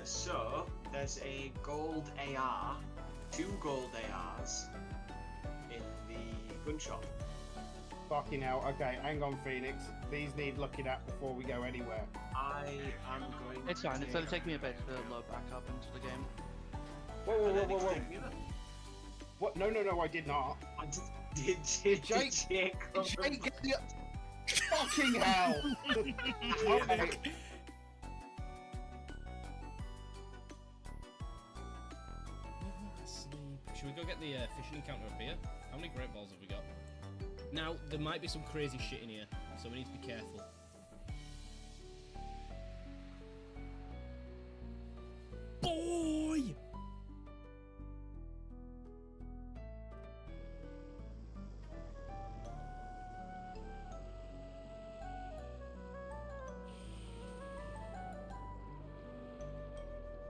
So there's a gold AR, 2 gold ARs in the gun shop. Fucking hell. Okay, hang on, Phoenix. These need looking at before we go anywhere. I am going. It's fine. It's going to take me a bit to load back up into the game. Whoa. What? No, I did not. Did Jake, get the... Fucking hell! Okay. Should we go get the fishing encounter up here? How many great balls have we got? Now, there might be some crazy shit in here, so we need to be careful. Boy!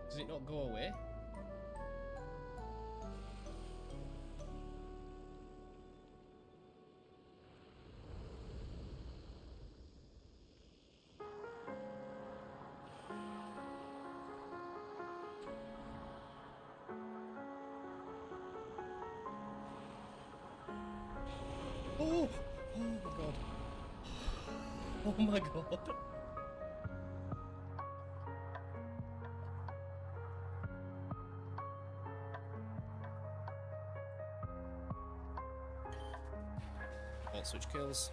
Does it not go away? Oh! Oh my god. Oh my god. Alt switch kills.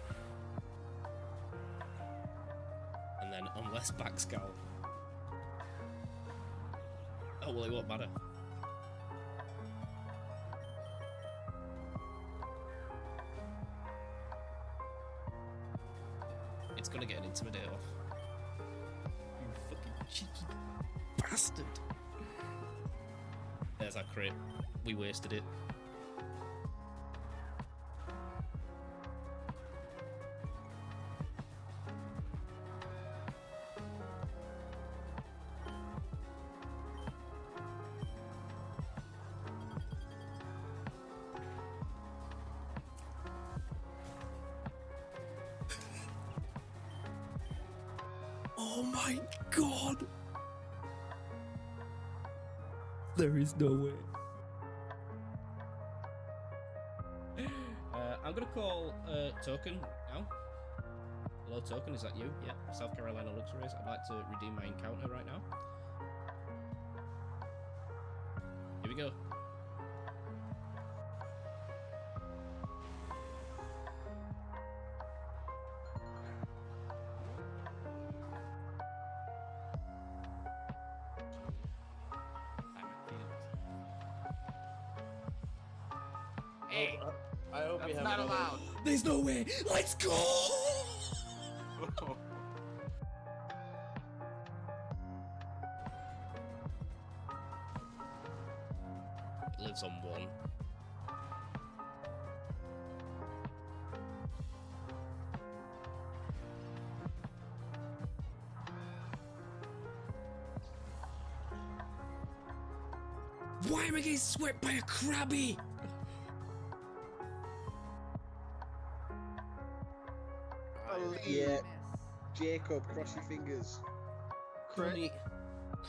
And then unless back scowl. Oh well, it won't matter. It's gonna get an intimidate off. You fucking cheeky bastard. There's our crit. We wasted it. Oh my god! There is no way. I'm gonna call Token now. Hello Token, is that you? Yeah, South Carolina Luxuries. I'd like to redeem my encounter right now. Here we go. Hey, I hope we that's have not another- allowed. There's no way! Let's go! It lives on 1. Why am I getting swept by a crabby? Yeah. Jacob, cross your fingers. Crit.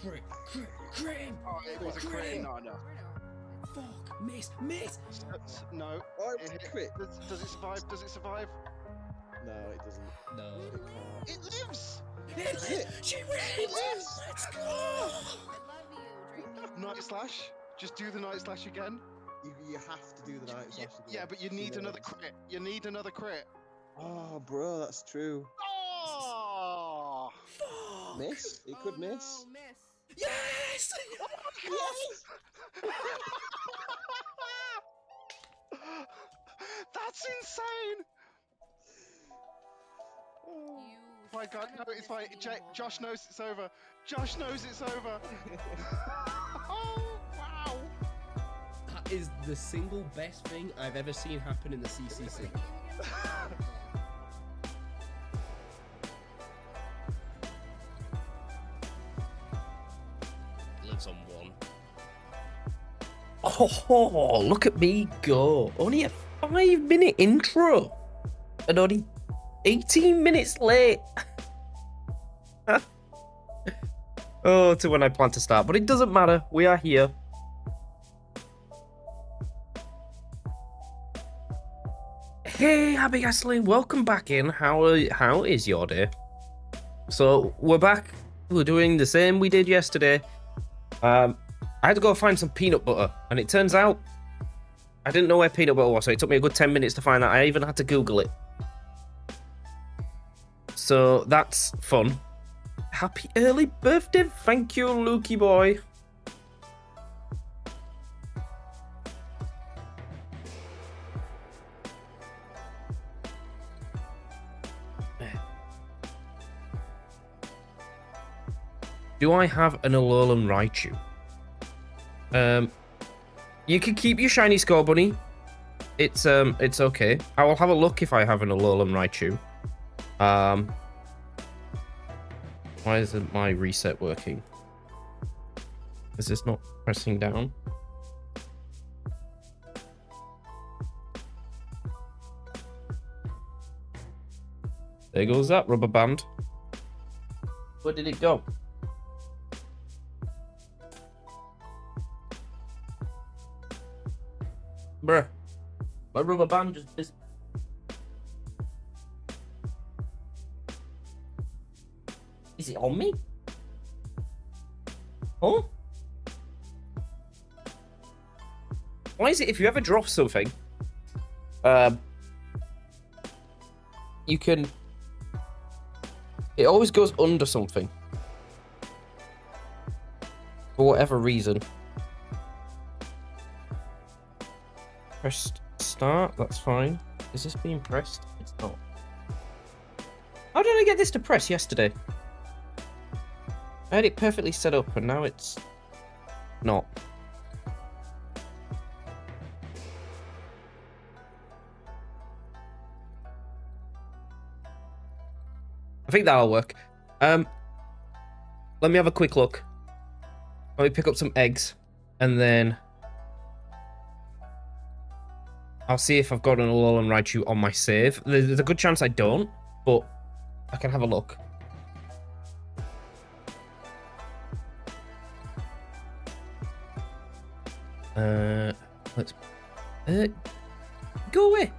Oh, it was a crit, not enough. Fuck, miss. No. Oh, it was a crit. Does it survive? Does it survive? No, it doesn't. No. It can't. It lives! She wins! Let's go! I love you, Drake. Night slash. Just do the night slash again. You have to do the night slash. Yeah, but you need another crit. You need another crit. Oh, bro, that's true. Oh! Fuck! Miss? It could miss. Oh, miss. Yes! Yes! That's insane! Oh. You My god, no, it's fine. unbelievable. Josh knows it's over. Josh knows it's over. Oh, wow. That is the single best thing I've ever seen happen in the CCC. Lives on 1. Oh, look at me go. Only a 5-minute intro. And only 18 minutes late. Oh, to when I plan to start. But it doesn't matter. We are here. Hey, Happy Gasoline. Welcome back in. How is your day? So, we're back. We're doing the same we did yesterday. I had to go find some peanut butter. And it turns out I didn't know where peanut butter was. So, it took me a good 10 minutes to find that. I even had to Google it. So, that's fun. Happy early birthday. Thank you, Lukey boy. Do I have an Alolan Raichu? You can keep your shiny Score Bunny. It's okay. I will have a look if I have an Alolan Raichu. Why isn't my reset working? Is this not pressing down? There goes that rubber band. Where did it go? Bruh. My rubber band just... Is it on me? Oh? Why is it if you ever drop something, you can... It always goes under something. For whatever reason. Pressed start, that's fine. Is this being pressed? It's not. How did I get this to press yesterday? I had it perfectly set up and now it's not. I think that'll work. Let me have a quick look. Let me pick up some eggs and then I'll see if I've got an Alolan Raichu on my save. There's a good chance I don't, but I can have a look. Let's... go away!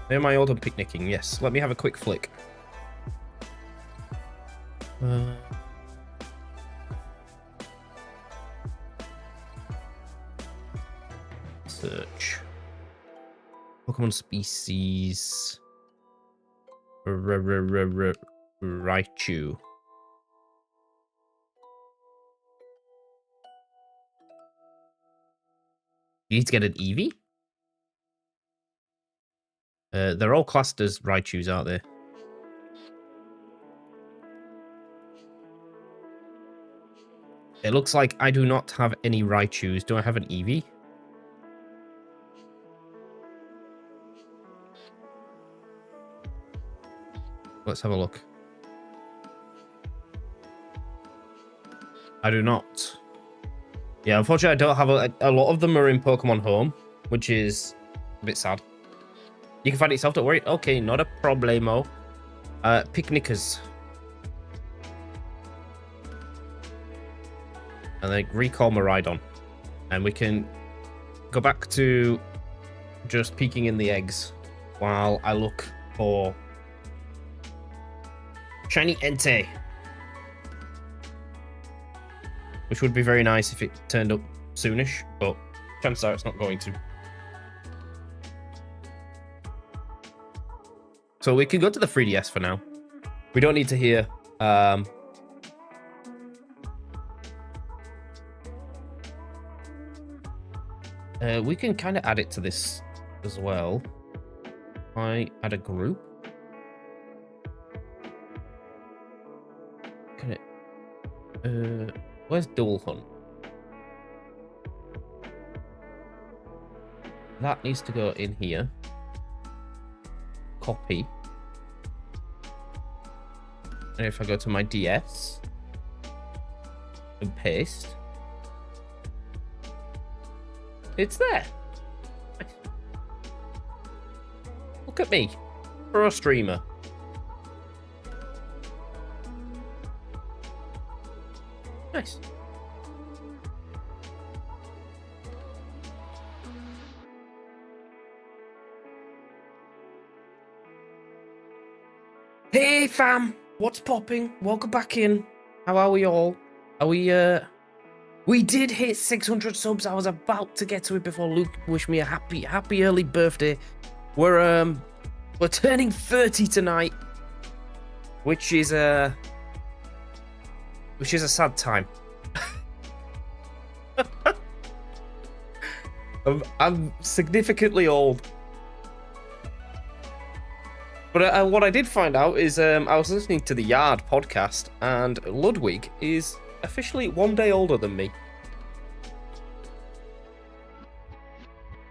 Am I autumn picnicking? Yes. Let me have a quick flick. Search. Pokemon species. Raichu. You need to get an Eevee? They're all classed as Raichus, aren't they? It looks like I do not have any Raichus. Do I have an Eevee? Let's have a look. I do not. Yeah, unfortunately, I don't have a lot of them are in Pokemon Home, which is a bit sad. You can find it yourself, don't worry. Okay, not a problemo. Picnickers. And then recall Miraidon. And we can go back to just peeking in the eggs while I look for shiny Entei. Which would be very nice if it turned up soonish, but chances are it's not going to. So we can go to the 3DS for now. We don't need to hear we can kind of add it to this as well. I add a group. Can it? Where's Dual Hunt? That needs to go in here. Copy. And if I go to my DS and paste, it's there. Look at me, pro streamer. Nice. Hey fam, what's popping? Welcome back in. How are we all? Are we did hit 600 subs. I was about to get to it before Luke wished me a happy early birthday. We're turning 30 tonight, which is a sad time. I'm significantly old. But what I did find out is I was listening to the Yard podcast, and Ludwig is officially 1 day older than me.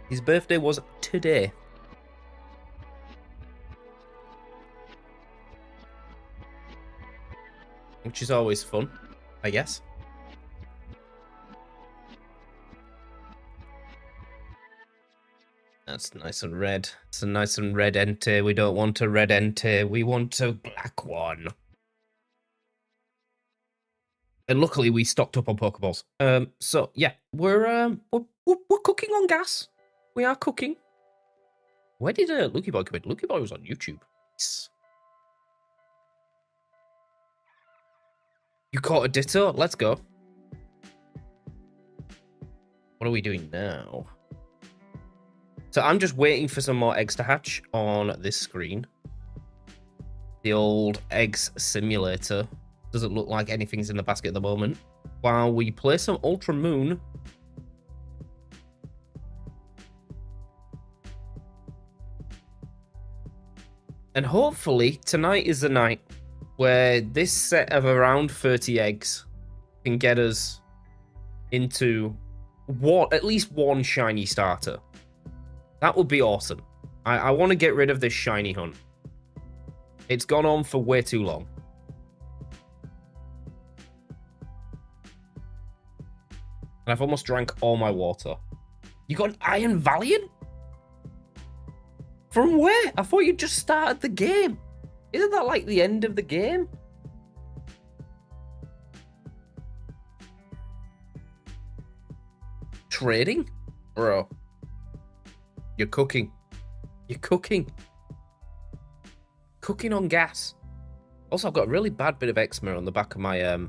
His birthday was today. Which is always fun, I guess. That's nice and red. It's a nice and red ente. We don't want a red ente. We want a black one. And luckily, we stocked up on Pokeballs. So yeah, we're cooking on gas. We are cooking. Where did Lukey Boy come in? Lukey Boy was on YouTube. Nice. You caught a Ditto? Let's go. What are we doing now? So I'm just waiting for some more eggs to hatch on this screen. The old eggs simulator. Doesn't look like anything's in the basket at the moment. While we play some Ultra Moon. And hopefully tonight is the night where this set of around 30 eggs can get us into at least one shiny starter. That would be awesome. I want to get rid of this shiny hunt. It's gone on for way too long. And I've almost drank all my water. You got an Iron Valiant? From where? I thought you just started the game. Isn't that like the end of the game? Trading? Bro. You're cooking. You're cooking. Cooking on gas. Also, I've got a really bad bit of eczema on the back of my on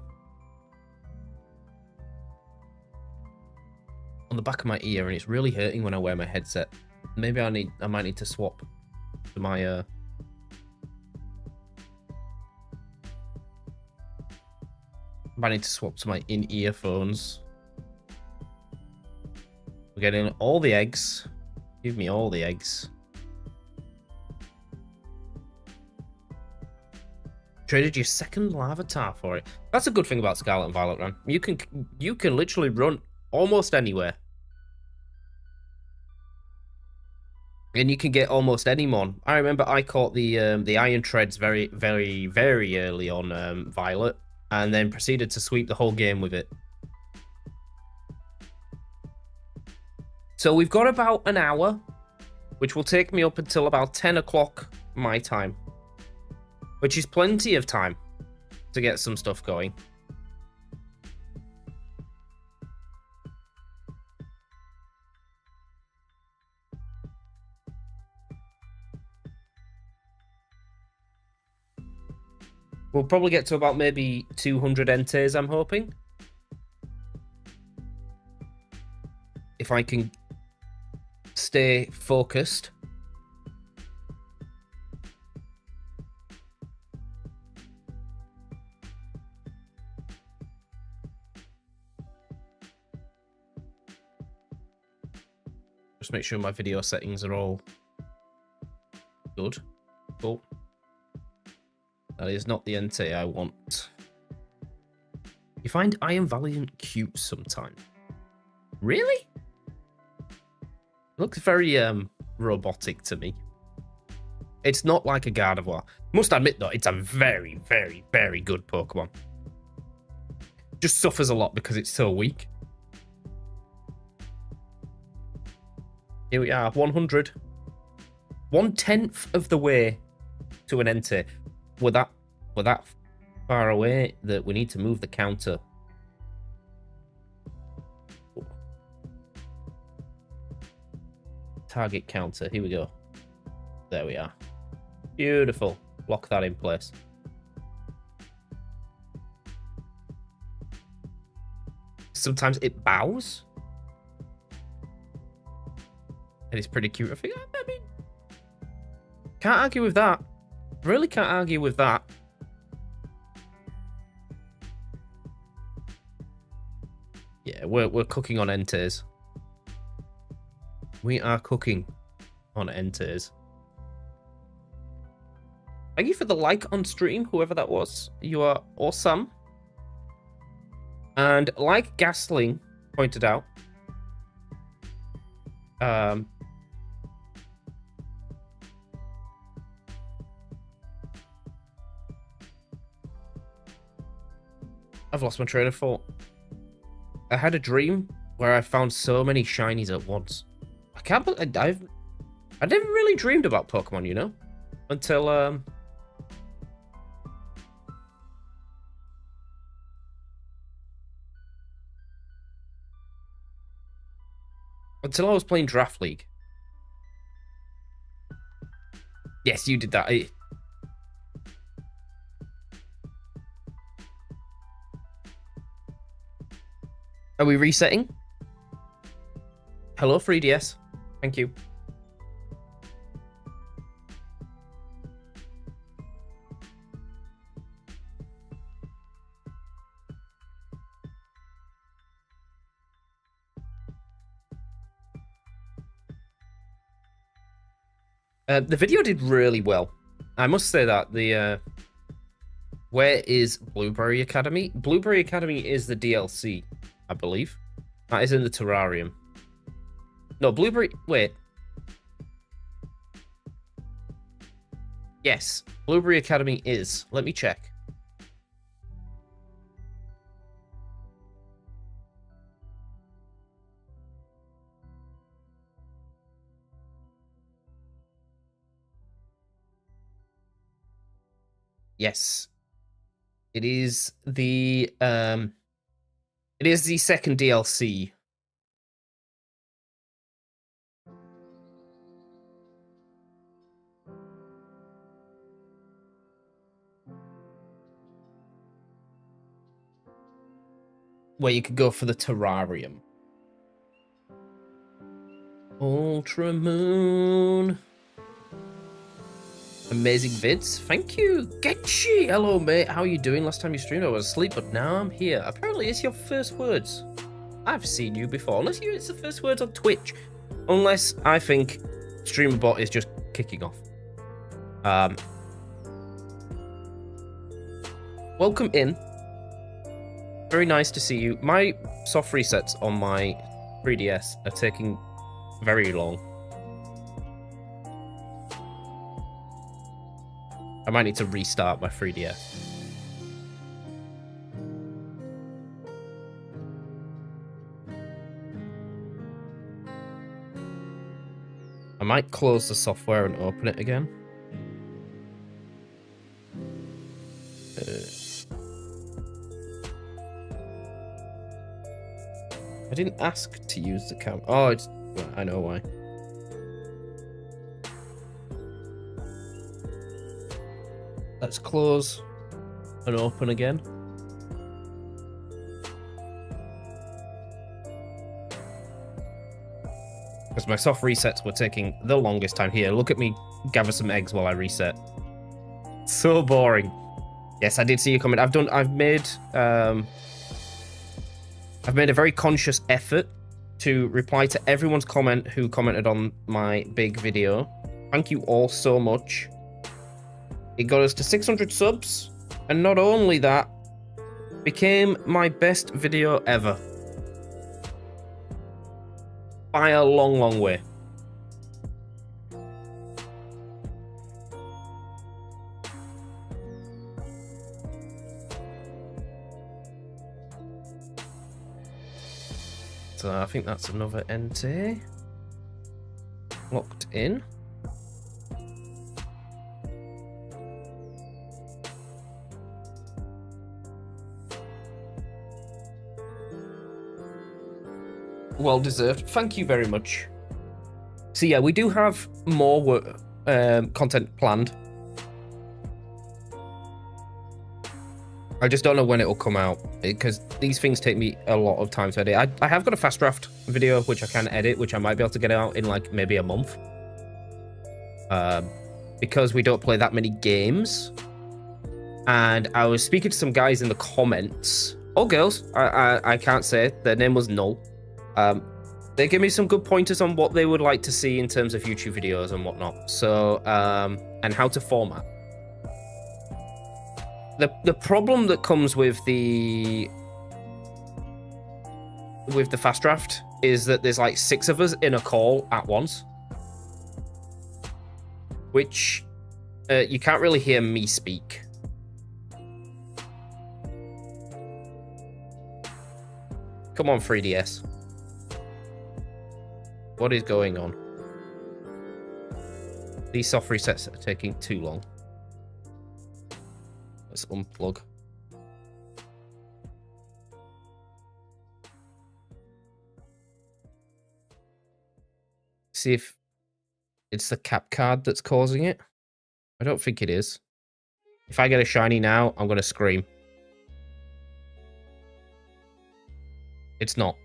the back of my ear, and it's really hurting when I wear my headset. Maybe I might need to swap to my I might need to swap to my in-ear phones. We're getting all the eggs. Give me all the eggs. Traded your second Larvitar for it. That's a good thing about Scarlet and Violet Run. You can literally run almost anywhere. And you can get almost any mon. I remember I caught the Iron Treads very, very, very early on Violet, and then proceeded to sweep the whole game with it. So we've got about an hour, which will take me up until about 10 o'clock my time, which is plenty of time to get some stuff going. We'll probably get to about maybe 200 Enters, I'm hoping. If I can stay focused. Just make sure my video settings are all good. Cool. That is not the NT I want. You find Iron Valiant cute sometimes. Really? It looks very robotic to me. It's not like a Gardevoir. Must admit though, it's a very, very, very good Pokemon. Just suffers a lot because it's so weak. Here we are, 100. 1/10 of the way to an Entei. We're that far away that we need to move the counter target counter. Here we go. There we are. Beautiful. Lock that in place. Sometimes it bows. And it's pretty cute. I mean, can't argue with that. Really can't argue with that. Yeah, we're cooking on entes. We are cooking on entes. Thank you for the like on stream, whoever that was. You are awesome. And like Gasling pointed out, I've lost my train of thought. I had a dream where I found so many shinies at once. I can't believe I never really dreamed about Pokemon, you know, until I was playing Draft League. Yes, you did that. Are we resetting? Hello, 3DS. Thank you. The video did really well. I must say that. Where is Blueberry Academy? Blueberry Academy is the DLC, I believe. That is in the terrarium. No, Blueberry... Wait. Yes, Blueberry Academy is. Let me check. Yes. It is the second DLC. Where you could go for the terrarium. Ultra Moon. Amazing vids. Thank you. Getchi. Hello, mate. How are you doing? Last time you streamed, I was asleep, but now I'm here. Apparently, it's your first words. I've seen you before. Unless it's the first words on Twitch. Unless I think StreamerBot is just kicking off. Welcome in. Very nice to see you. My soft resets on my 3DS are taking very long. I might need to restart my 3DS. I might close the software and open it again. I didn't ask to use the camera. Oh, it's... I know why. Let's close and open again. Because my soft resets were taking the longest time. Here, look at me gather some eggs while I reset. So boring. Yes, I did see your comment. I've made a very conscious effort to reply to everyone's comment who commented on my big video. Thank you all so much. It got us to 600 subs, and not only that, became my best video ever. By a long, long way. So I think that's another NT. Locked in. Well deserved. Thank you very much. So yeah, we do have more work, content planned. I just don't know when it will come out because these things take me a lot of time to edit. I have got a fast draft video which I can edit, which I might be able to get out in like maybe a month. Because we don't play that many games. And I was speaking to some guys in the comments, or girls, I can't say, their name was Null. They gave me some good pointers on what they would like to see in terms of YouTube videos and whatnot. So, and how to format. The problem that comes with the fast draft is that there's like 6 of us in a call at once, which you can't really hear me speak. Come on, 3DS. What is going on? These soft resets are taking too long. Let's unplug. See if it's the cap card that's causing it. I don't think it is. If I get a shiny now, I'm going to scream. It's not.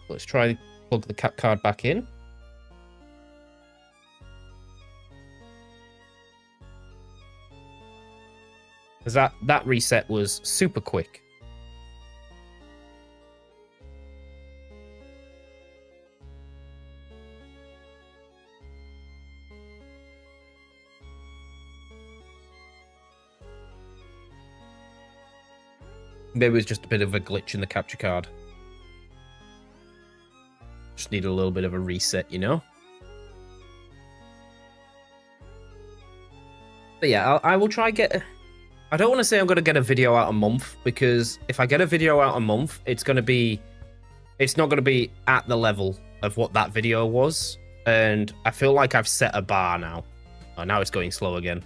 Let's try plug the cap card back in. Because that reset was super quick. Maybe it was just a bit of a glitch in the capture card. Just need a little bit of a reset, you know? But yeah, I will try get... I don't want to say I'm going to get a video out a month, because if I get a video out a month, it's not going to be at the level of what that video was. And I feel like I've set a bar now. Oh, now it's going slow again.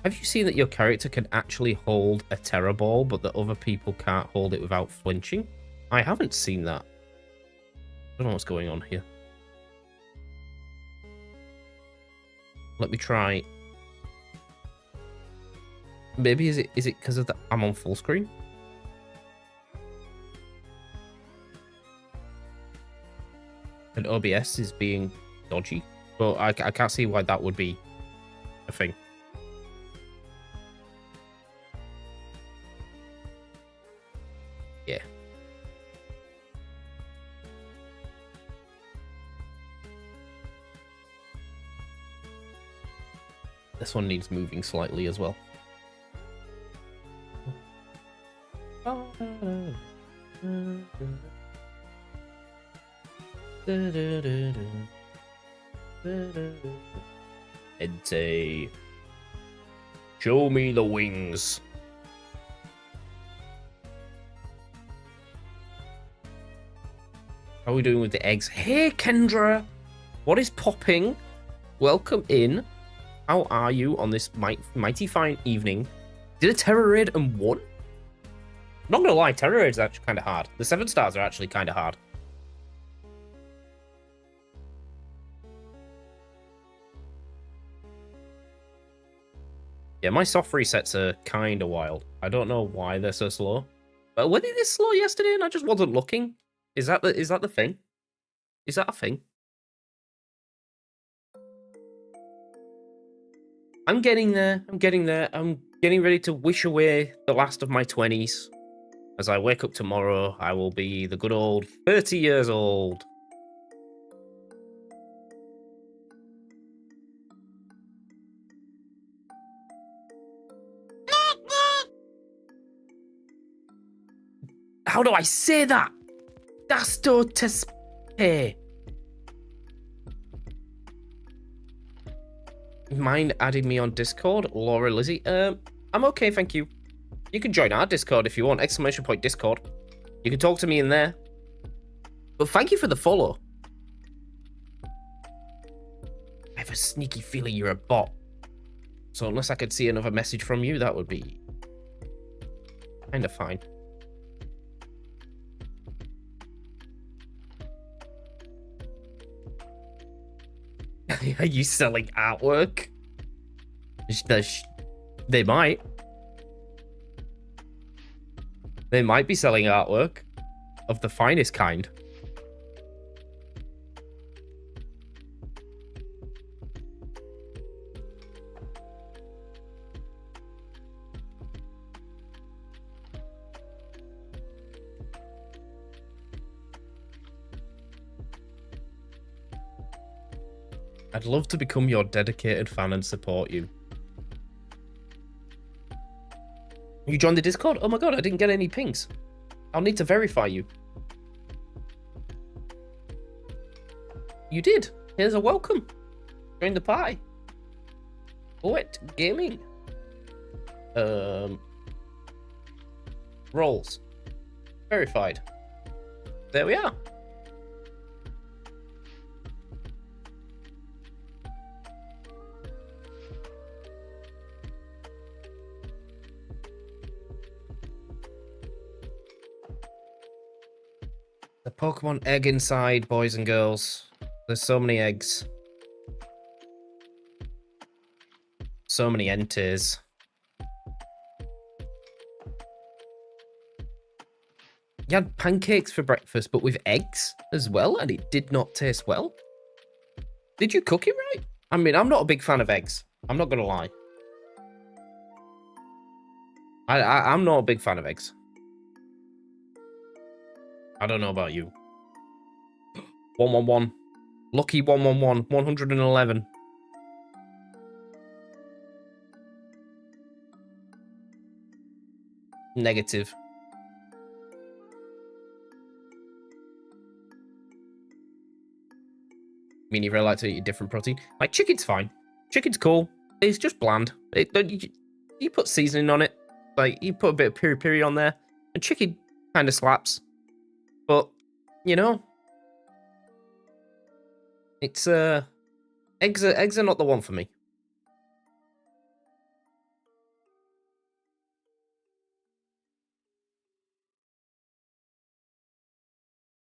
Have you seen that your character can actually hold a Terror Ball, but that other people can't hold it without flinching? I haven't seen that. I don't know what's going on here. Let me try. Maybe is it because of that I'm on full screen? And OBS is being dodgy, but I can't see why that would be a thing. Yeah. This one needs moving slightly as well. Ente. Show me the wings. How are we doing with the eggs? Hey, Kendra! What is popping? Welcome in. How are you on this mighty fine evening? Did a Terror Raid and won? Not gonna lie, Terror Raid's actually kind of hard. The 7 stars are actually kind of hard. Yeah, my soft resets are kind of wild. I don't know why they're so slow. But were they this slow yesterday and I just wasn't looking? Is that the thing? Is that a thing? I'm getting there. I'm getting there. I'm getting ready to wish away the last of my 20s. As I wake up tomorrow, I will be the good old 30 years old. How do I say that? Dasto Tespe. Mind adding me on Discord, Laura Lizzie? I'm okay, thank you. You can join our Discord if you want, !Discord. You can talk to me in there. But thank you for the follow. I have a sneaky feeling you're a bot. So unless I could see another message from you, that would be kind of fine. Are you selling artwork? They might. They might be selling artwork of the finest kind. I'd love to become your dedicated fan and support you. You joined the Discord? Oh my god, I didn't get any pings. I'll need to verify you. You did. Here's a welcome. Join the party. Poet Gaming. Roles. Verified. There we are. The Pokemon egg inside, boys and girls. There's so many eggs. So many enters. You had pancakes for breakfast, but with eggs as well, and it did not taste well. Did you cook it right? I mean, I'm not a big fan of eggs. I'm not gonna lie. I'm not a big fan of eggs. I don't know about you. 111. Lucky 111. 111. Negative. I mean, you really like to eat a different protein. Like, chicken's fine. Chicken's cool. It's just bland. You put seasoning on it. Like, you put a bit of piri-piri on there. And chicken kind of slaps. But, you know, it's, eggs are not the one for me.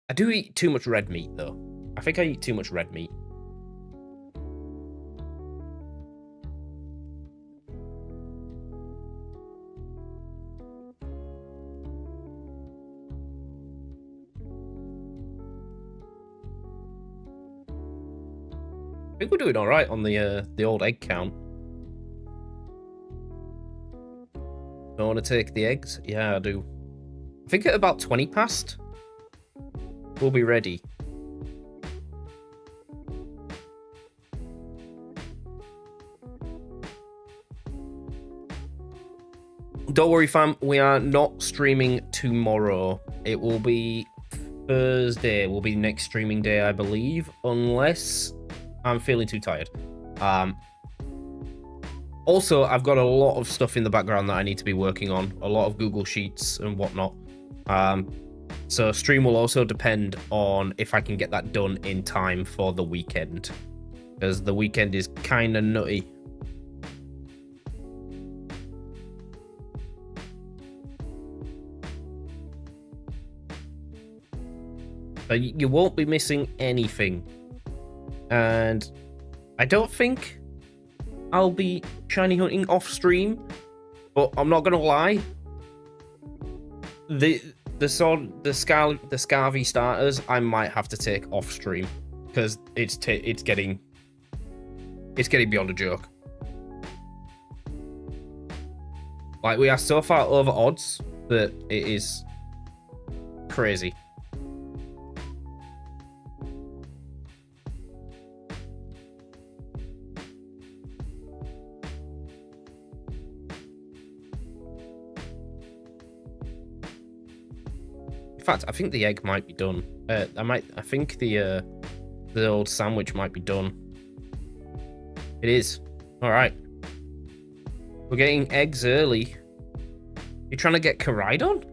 I do eat too much red meat, though. I think I eat too much red meat. I think we're doing all right on the old egg count. Don't want to take the eggs? Yeah, I do. I think at about 20 past, we'll be ready. Don't worry, fam. We are not streaming tomorrow. It will be Thursday. Will be the next streaming day, I believe, unless I'm feeling too tired. Also, I've got a lot of stuff in the background that I need to be working on. A lot of Google Sheets and whatnot. So stream will also depend on if I can get that done in time for the weekend. Because the weekend is kind of nutty. But you won't be missing anything. And I don't think I'll be shiny hunting off stream, but I'm not gonna lie. The ScVi Starters I might have to take off stream because it's getting beyond a joke. Like, we are so far over odds that it is crazy. In fact, I think the egg might be done. I think the old sandwich might be done. It is. All right. We're getting eggs early. You're trying to get Koraidon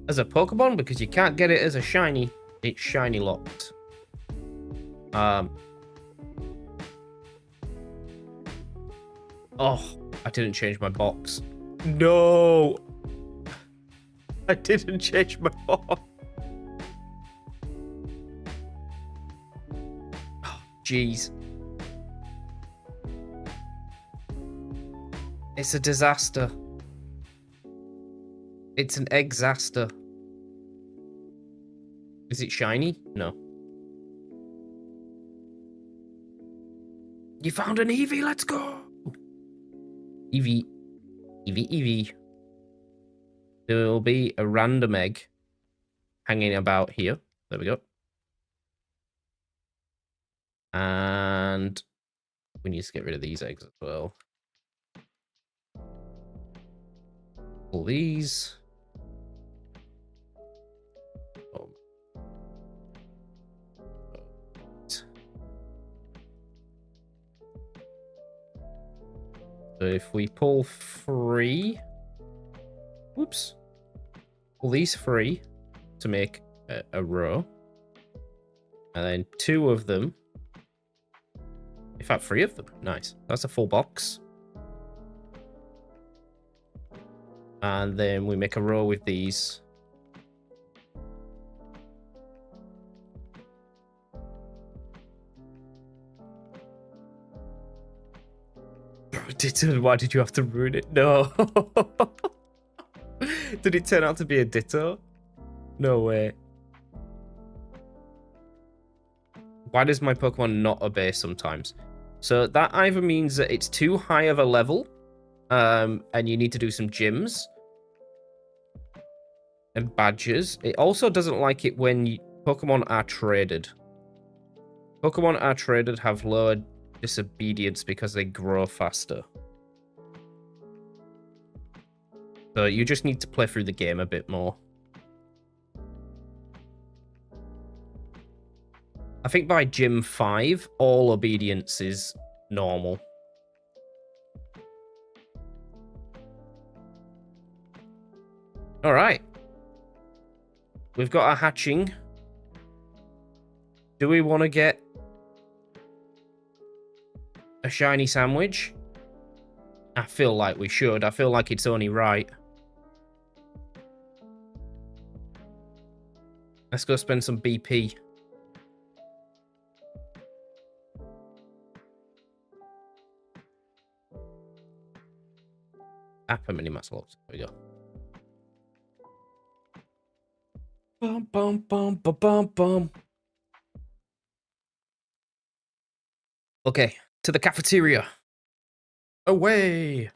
as a Pokemon because you can't get it as a shiny. It's shiny locked. Oh, I didn't change my box. No! I didn't change my box. Oh, jeez. It's a disaster. It's an exaster. Is it shiny? No. You found an Eevee, let's go! Eevee. Eevee, Eevee. There will be a random egg hanging about here. There we go. And we need to get rid of these eggs as well. Pull these. Oh. So if we pull 3, whoops, pull these 3 to make a row, and then 2 of them, in fact 3 of them, nice, that's a full box. And then we make a row with these. Why did you have to ruin it? No. Did it turn out to be a Ditto? No way. Why does my Pokemon not obey sometimes? So that either means that it's too high of a level, and you need to do some gyms and badges. It also doesn't like it when Pokemon are traded. Pokemon are traded have lower disobedience because they grow faster. So you just need to play through the game a bit more. I think by Gym 5, all obedience is normal. Alright. We've got our hatching. Do we want to get a shiny sandwich? I feel like we should. I feel like it's only right. Let's go spend some BP. Appa mini muscle ups. There we go. Bum bum bum bum bum bum. Okay, to the cafeteria. Away.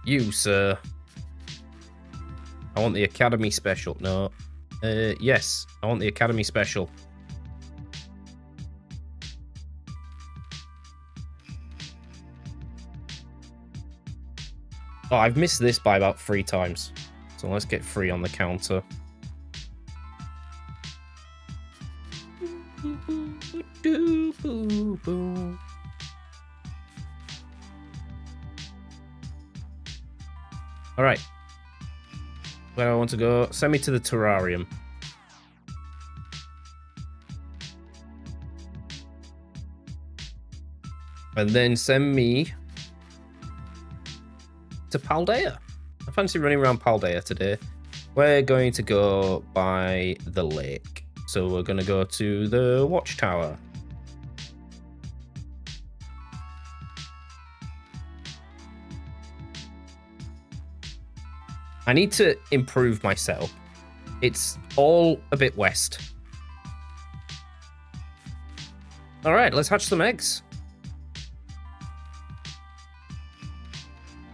You, sir. I want the Academy Special. No. Yes, I want the Academy Special. Oh, I've missed this by about 3 times. So let's get 3 on the counter. Alright. Where do I want to go? Send me to the terrarium. And then send me to Paldea. I fancy running around Paldea today. We're going to go by the lake. So we're going to go to the watchtower. I need to improve my setup. It's all a bit west. Alright, let's hatch some eggs.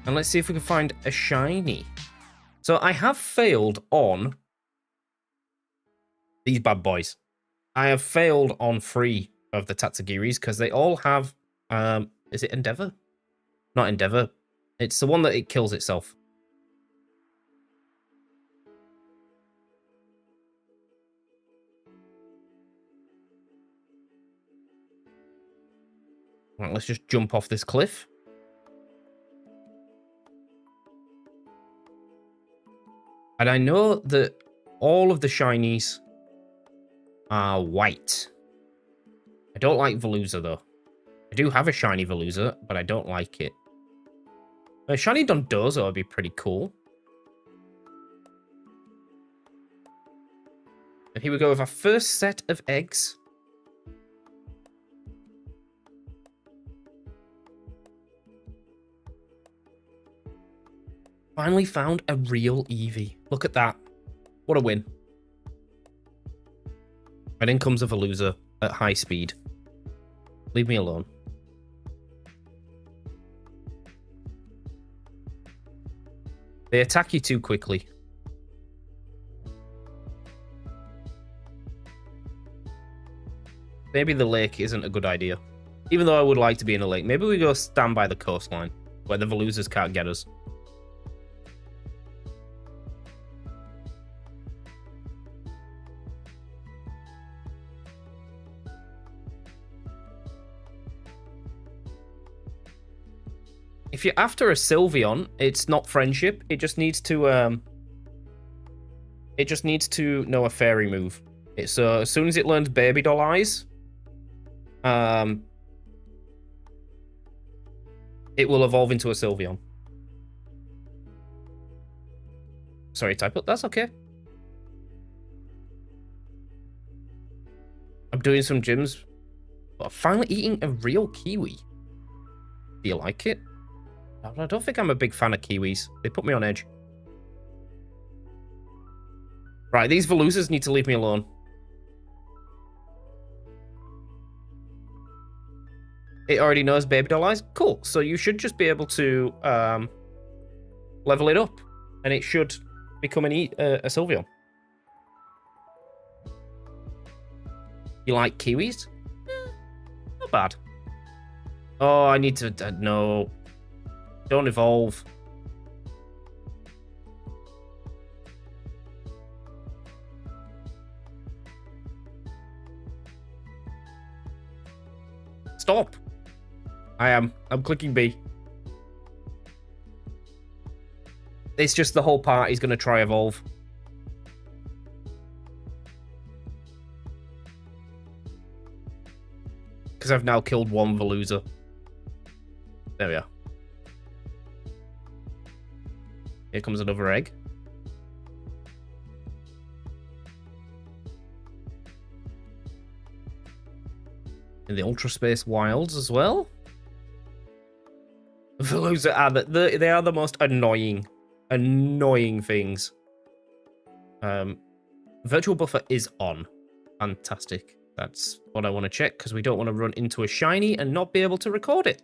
And let's see if we can find a shiny. So I have failed on these bad boys. I have failed on 3 of the Tatsugiris because they all have... is it Endeavor? Not Endeavor. It's the one that it kills itself. Right, let's just jump off this cliff. And I know that all of the shinies are white. I don't like Veluza, though. I do have a shiny Veluza, but I don't like it. A shiny Dondozo would be pretty cool. And here we go with our first set of eggs. Finally found a real Eevee. Look at that. What a win. And in comes a Veluza at high speed. Leave me alone. They attack you too quickly. Maybe the lake isn't a good idea. Even though I would like to be in a lake. Maybe we go stand by the coastline, where the Veluzas can't get us. If you're after a Sylveon, it's not friendship. It just needs to know a fairy move. So as soon as it learns Baby Doll Eyes, it will evolve into a Sylveon. Sorry, type up. That's okay. I'm doing some gyms, but I'm finally eating a real kiwi. Do you like it? I don't think I'm a big fan of kiwis. They put me on edge. Right, these Veluzas need to leave me alone. It already knows Baby Doll Eyes? Cool. So you should just be able to level it up. And it should become a Sylveon. You like kiwis? Not bad. Oh, I need to... no. Don't evolve. Stop. I'm clicking B. It's just the whole party's gonna try evolve. Because I've now killed one Veluza. There we are. Here comes another egg. In the Ultra Space Wilds as well. Veluza are they are the most annoying things. Virtual Buffer is on. Fantastic. That's what I want to check, because we don't want to run into a shiny and not be able to record it.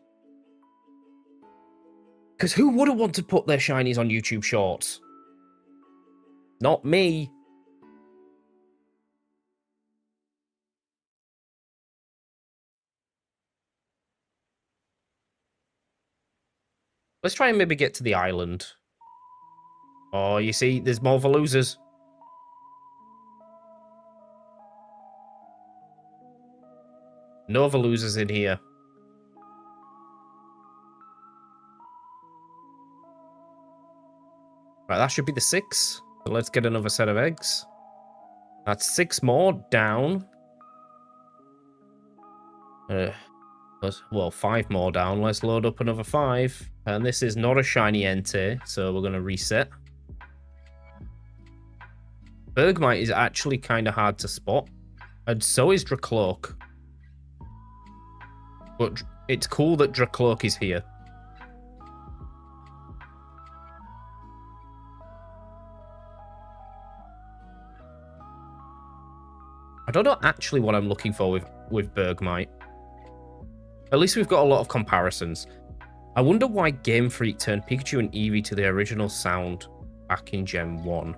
Because who wouldn't want to put their shinies on YouTube Shorts? Not me. Let's try and maybe get to the island. Oh, you see, there's more Veluzas. No Veluzas in here. Right, that should be the 6. So let's get another set of eggs. That's 6 more down. Well, 5 more down. Let's load up another 5. And this is not a shiny Entei, so we're going to reset. Bergmite is actually kind of hard to spot. And so is Jekeleke. But it's cool that Jekeleke is here. I don't know actually what I'm looking for with Bergmite. At least we've got a lot of comparisons. I wonder why Game Freak turned Pikachu and Eevee to the original sound back in Gen 1.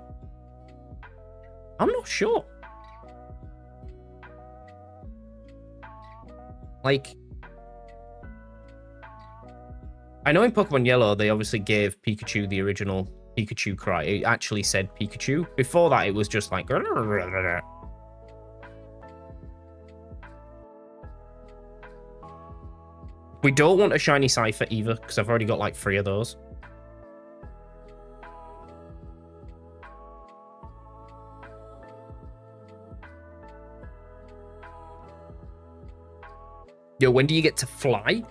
I'm not sure. Like, I know in Pokemon Yellow, they obviously gave Pikachu the original Pikachu cry. It actually said Pikachu. Before that, it was just like... We don't want a shiny Cypher either, because I've already got like 3 of those. when do you get to fly?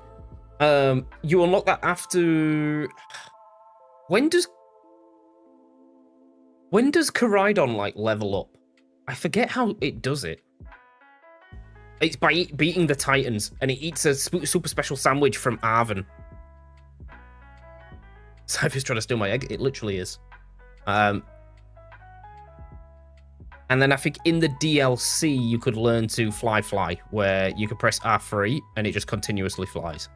You unlock that after... When does Koraidon, like, level up? I forget how it does it. It's by beating the Titans, and it eats a super special sandwich from Arven. Cypher's trying to steal my egg. It literally is. And then I think in the DLC, you could learn to fly, where you could press R3, and it just continuously flies.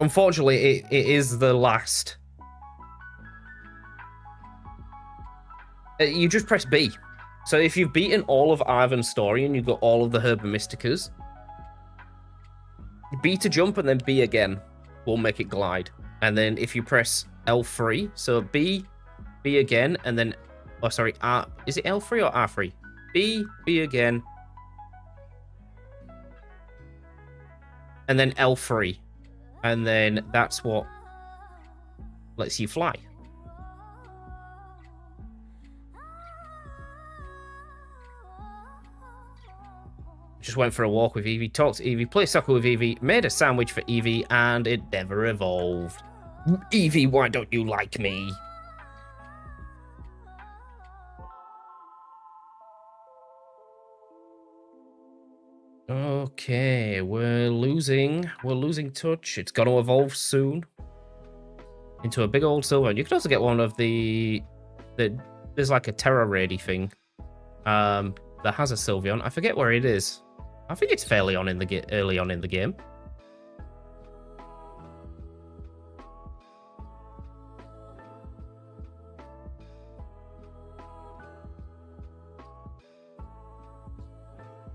Unfortunately, it is the last. You just press B. So if you've beaten all of Arven's story and you've got all of the Herba Mysticas, B to jump and then B again will make it glide. And then if you press L3, so B again, and then, oh sorry, R, is it L3 or R3? B again, and then L3, and then that's what lets you fly. Just went for a walk with Evie, talked to Evie, played soccer with Evie, made a sandwich for Evie, and it never evolved. Evie, why don't you like me? Okay, we're losing touch. It's gonna evolve soon into a big old silver. You could also get one of there's like a Terra Raidy thing that has a Sylveon. I forget where it is. I think it's fairly on in the early on in the game.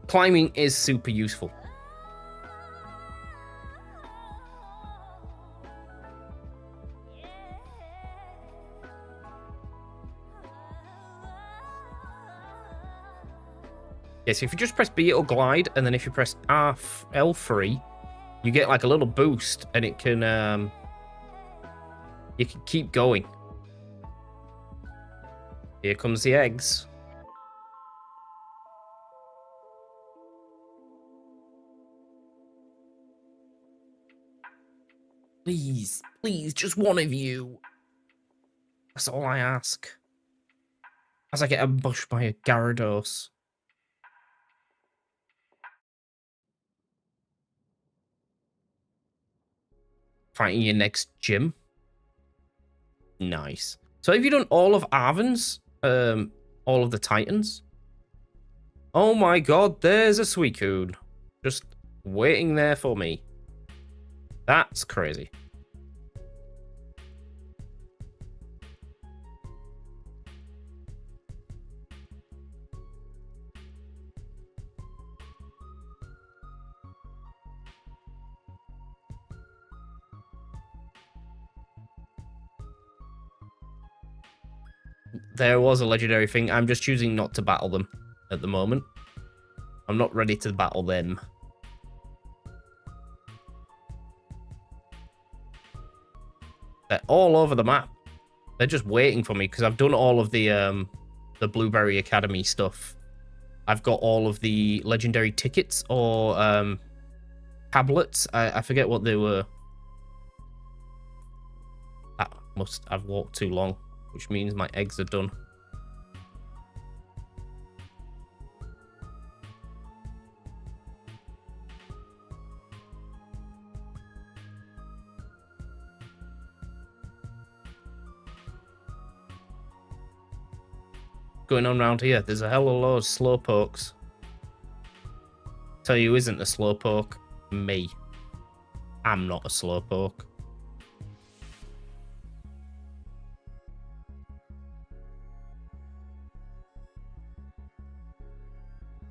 Climbing is super useful. Yeah, so if you just press B, it'll glide, and then if you press L3, you get like a little boost, and it can you can keep going. Here comes the eggs. Please, please, just one of you. That's all I ask. As I get ambushed by a Gyarados. Fighting your next gym. Nice. So have you done all of Arven's? All of the Titans? Oh my god, there's a Suicune. Just waiting there for me. That's crazy. There was a legendary thing. I'm just choosing not to battle them at the moment. I'm not ready to battle them. They're all over the map. They're just waiting for me because I've done all of the Blueberry Academy stuff. I've got all of the legendary tickets or tablets. I forget what they were. I've walked too long, which means my eggs are done. Going on around here, there's a hell of a lot of slowpokes. Tell you who isn't a slowpoke? Me. I'm not a slowpoke.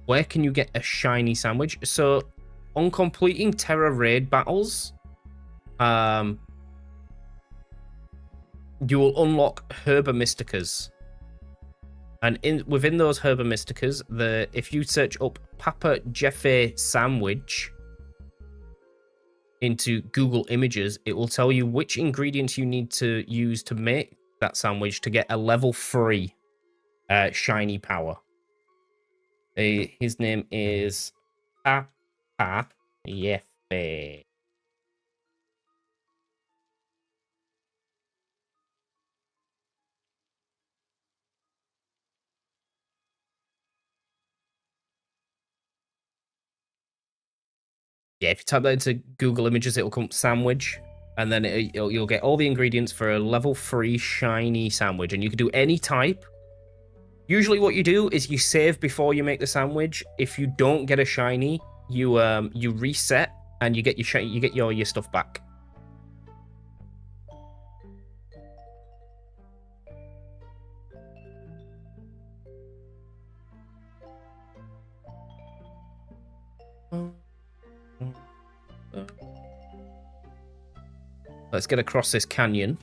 Where can you get a shiny sandwich? So, on completing Terra Raid battles, you will unlock Herba Mysticas. And within those Herba Mysticas, if you search up Papa Jeffe Sandwich into Google Images, it will tell you which ingredients you need to use to make that sandwich to get a level 3 shiny power. His name is Papa Yefe. Yeah, if you type that into Google Images, it'll come sandwich, and then you'll get all the ingredients for a level 3 shiny sandwich, and you can do any type. Usually what you do is you save before you make the sandwich. If you don't get a shiny, you reset, and you get your stuff back. Let's get across this canyon.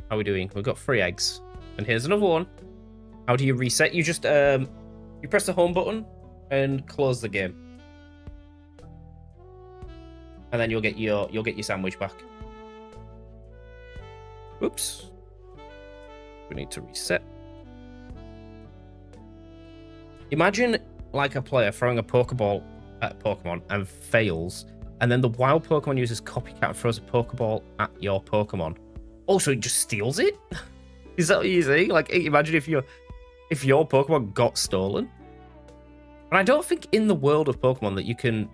How are we doing? We've got 3 eggs. And here's another one. How do you reset? You just you press the home button and close the game. And then you'll get your sandwich back. Oops. We need to reset. Imagine like a player throwing a Pokeball at a Pokemon and fails, and then the wild Pokemon uses Copycat and throws a Pokeball at your Pokemon. Also, it just steals it? Is that what you're saying? Like, imagine if your Pokemon got stolen. And I don't think in the world of Pokemon that you can,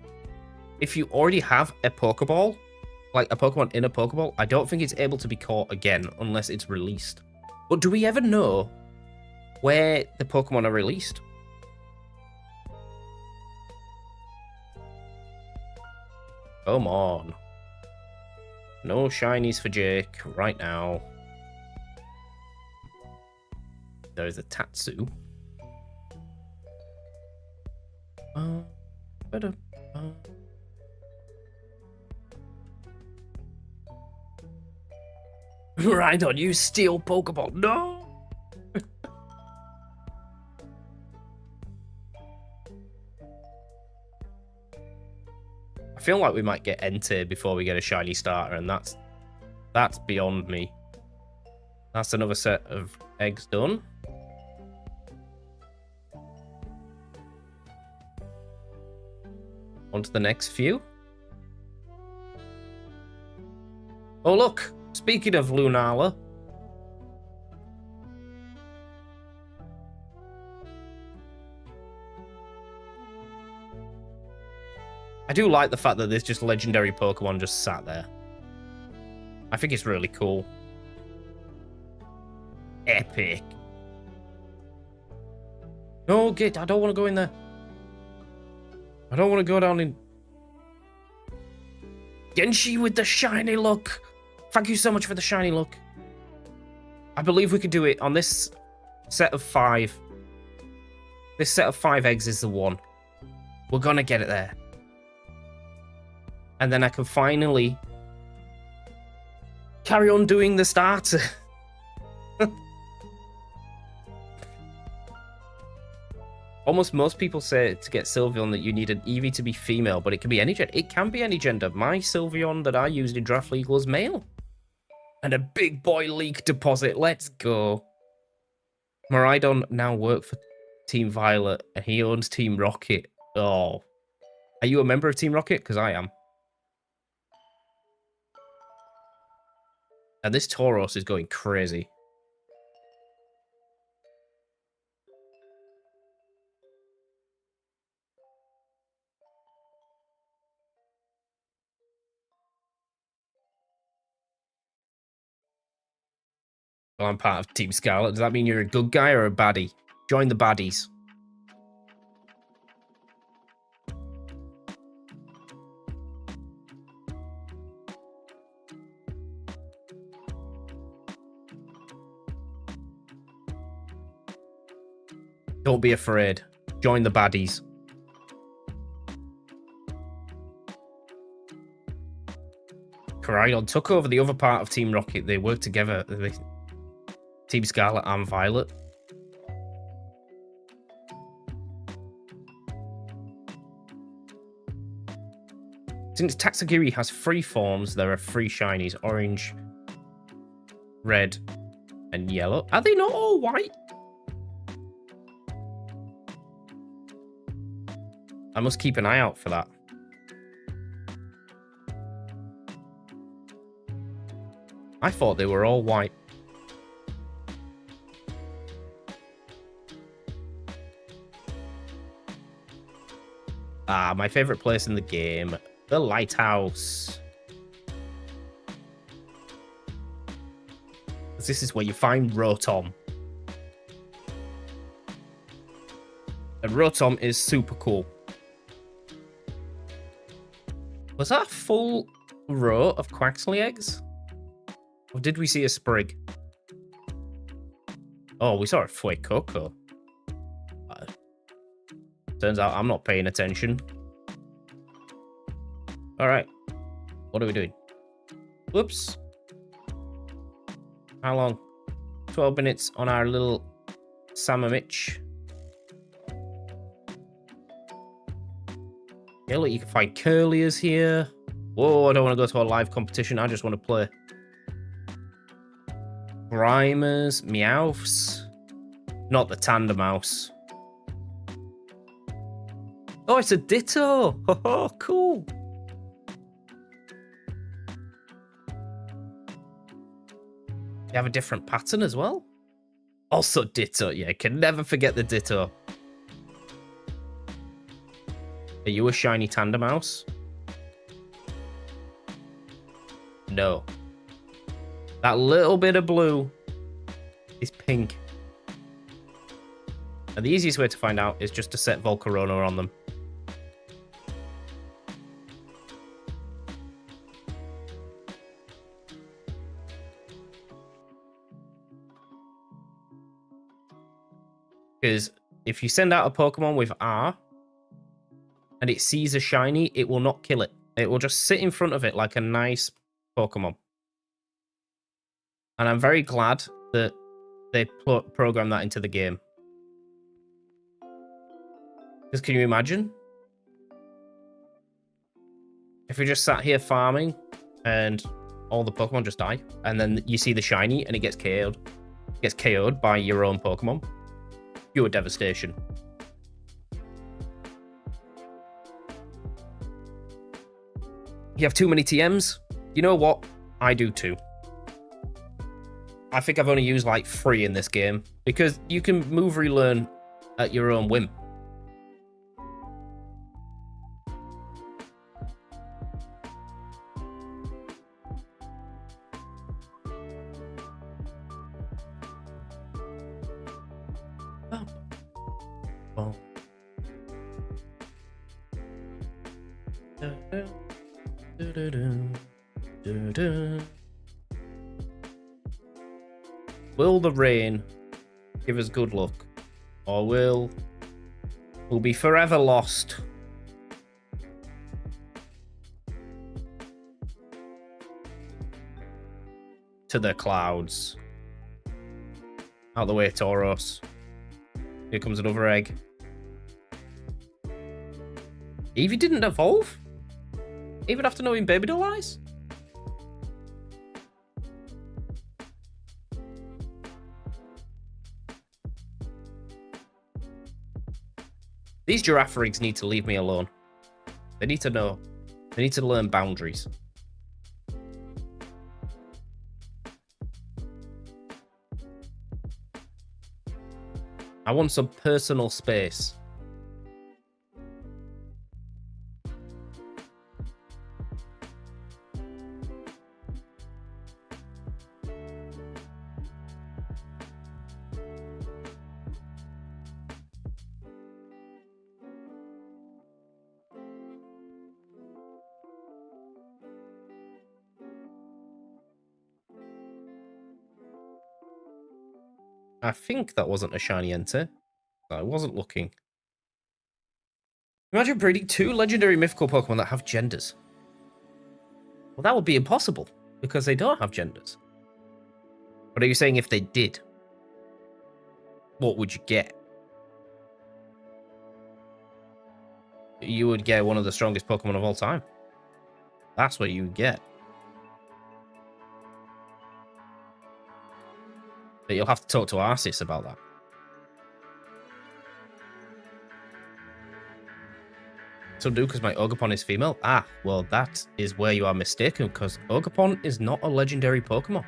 if you already have a Pokeball, like a Pokemon in a Pokeball, I don't think it's able to be caught again unless it's released. But do we ever know where the Pokemon are released? Come on. No shinies for Jake right now. There is a Tatsu. Right on, you steal Pokeball. No! I feel like we might get Entei before we get a shiny starter, and that's beyond me. That's another set of eggs done. On to the next few. Oh look, speaking of Lunala. I do like the fact that there's just legendary Pokemon just sat there. I think it's really cool. Epic. No, Git, I don't want to go in there. I don't want to go down in... Genshi with the shiny look. Thank you so much for the shiny look. I believe we could do it on this set of 5. This set of 5 eggs is the one. We're gonna get it there. And then I can finally carry on doing the starter. Almost most people say to get Sylveon that you need an Eevee to be female, but it can be any gender. It can be any gender. My Sylveon that I used in Draft League was male. And a big boy leak deposit. Let's go. Miraidon now works for Team Violet, and he owns Team Rocket. Oh. Are you a member of Team Rocket? Because I am. And this Tauros is going crazy. Well, I'm part of Team Scarlet. Does that mean you're a good guy or a baddie? Join the baddies. Don't be afraid. Join the baddies. Koraidon took over the other part of Team Rocket. They worked together. Team Scarlet and Violet. Since Tatsugiri has 3 forms, there are 3 shinies. Orange, red, and yellow. Are they not all white? I must keep an eye out for that. I thought they were all white. Ah, my favorite place in the game, the lighthouse. This is where you find Rotom. And Rotom is super cool. Was that a full row of Quaxley eggs? Or did we see a sprig? Oh, we saw a Fuecoco. Turns out I'm not paying attention. Alright. What are we doing? Whoops. How long? 12 minutes on our little Samamich. Yeah, look, you can find Curliers here. Whoa, I don't want to go to a live competition. I just want to play. Grimers, Meowths. Not the Tandem Mouse. Oh, it's a Ditto. Oh, cool. You have a different pattern as well. Also Ditto. Yeah, can never forget the Ditto. Are you a shiny Tandem Mouse? No. That little bit of blue is pink. And the easiest way to find out is just to set Volcarona on them. Because if you send out a Pokemon with R and it sees a shiny, it will not kill it. It will just sit in front of it like a nice Pokemon. And I'm very glad that they programmed that into the game. Because can you imagine? If we just sat here farming and all the Pokemon just die, and then you see the shiny and it gets KO'd. It gets KO'd by your own Pokemon. Pure devastation. You have too many TMs? You know what? I do too. I think I've only used like 3 in this game because you can move relearn at your own whim. Will the rain give us good luck, or we'll be forever lost? To the clouds. Out the way, Tauros. Here comes another egg. Eevee didn't evolve? Even after knowing Baby Doll Eyes? These giraffe rigs need to leave me alone. They need to know. They need to learn boundaries. I want some personal space. I think that wasn't a shiny enter. I wasn't looking. Imagine breeding 2 legendary mythical Pokemon that have genders. Well, that would be impossible, because they don't have genders. But are you saying if they did, what would you get? You would get one of the strongest Pokemon of all time. That's what you would get. But you'll have to talk to Arceus about that. to undo because my Ogapon is female? Ah, well, that is where you are mistaken, because Ogapon is not a legendary Pokemon.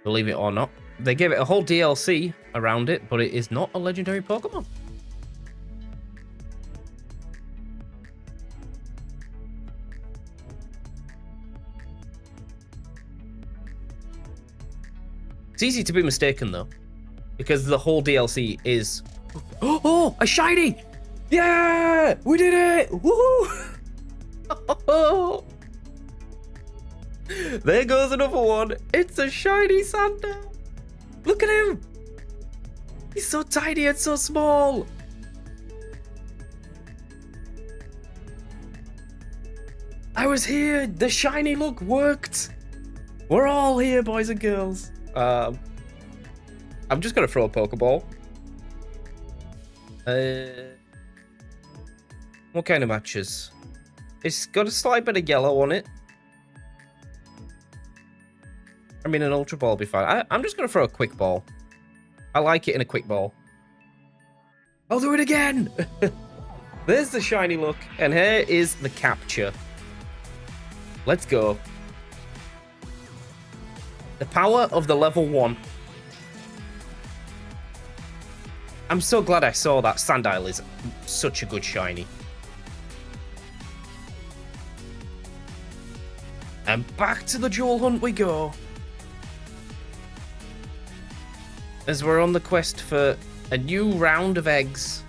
Believe it or not. They gave it a whole DLC around it, but it is not a legendary Pokemon. It's easy to be mistaken, though, because the whole DLC is... Oh, a shiny! Yeah! We did it! Woohoo! There goes another one. It's a shiny Santa. Look at him. He's so tiny and so small. I was here. The shiny look worked. We're all here, boys and girls. I'm just gonna throw a Pokeball. What kind of matches? It's got a slight bit of yellow on it. I mean, an Ultra Ball will be fine. I'm just going to throw a Quick Ball. I like it in a Quick Ball. I'll do it again! There's the shiny look. And here is the capture. Let's go. The power of the level 1. I'm so glad I saw that. Sandile is such a good shiny. And back to the jewel hunt we go. As we're on the quest for a new round of eggs.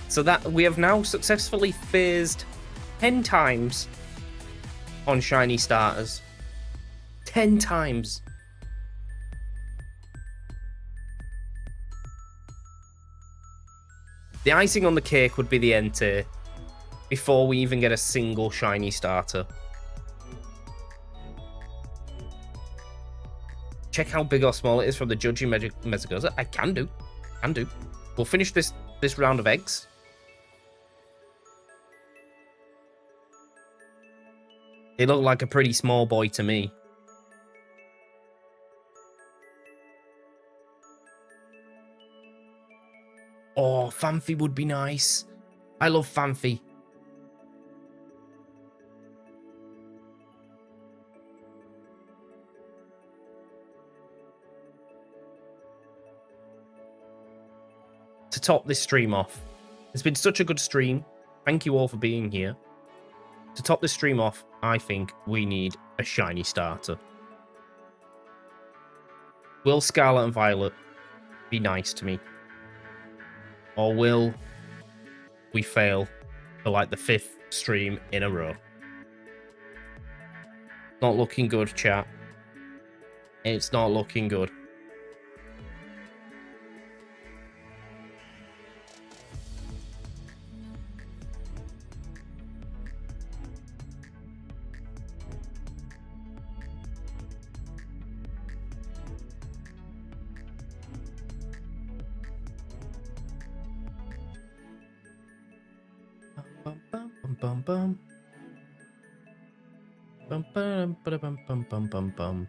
So that we have now successfully phased 10 times on shiny starters. 10 times. The icing on the cake would be the Entei before we even get a single shiny starter. Check how big or small it is from the judging Mesuda. I can do. We'll finish this round of eggs. It looked like a pretty small boy to me. Oh, Fanfi would be nice. I love Fanfi. To top this stream off, it's been such a good stream. Thank you all for being here. To top this stream off, I think we need a shiny starter. Will Scarlet and Violet be nice to me? Or will we fail for like the 5th stream in a row? Not looking good, chat. It's not looking good. Bum bum. Bum bum bum bum bum bum bum.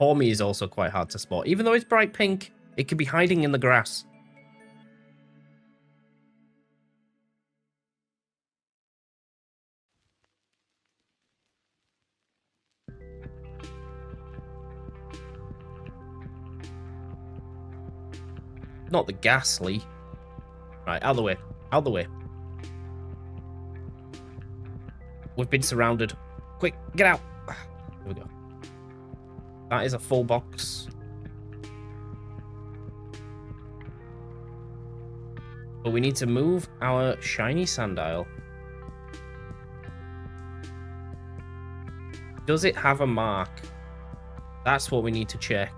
Hormy is also quite hard to spot. Even though it's bright pink, it could be hiding in the grass. Not the ghastly. Right, out of the way. Out of the way. We've been surrounded. Quick, get out. Here we go. That is a full box. But we need to move our shiny Sandile. Does it have a mark? That's what we need to check.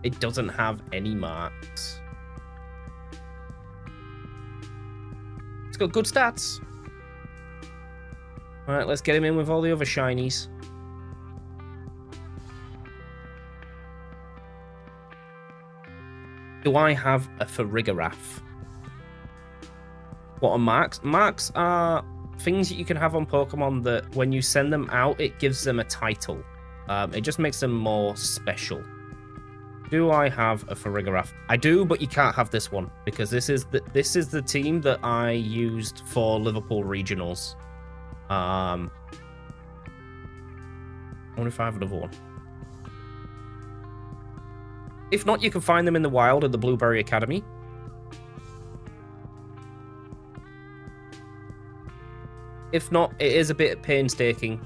It doesn't have any marks. It's got good stats. Alright, let's get him in with all the other shinies. Do I have a Farigiraf? What are marks? Marks are things that you can have on Pokemon that when you send them out, it gives them a title. It just makes them more special. Do I have a Farigiraf? I do, but you can't have this one because this is the team that I used for Liverpool regionals. I wonder if I have another one. If not, you can find them in the wild at the Blueberry Academy. If not, it is a bit painstaking.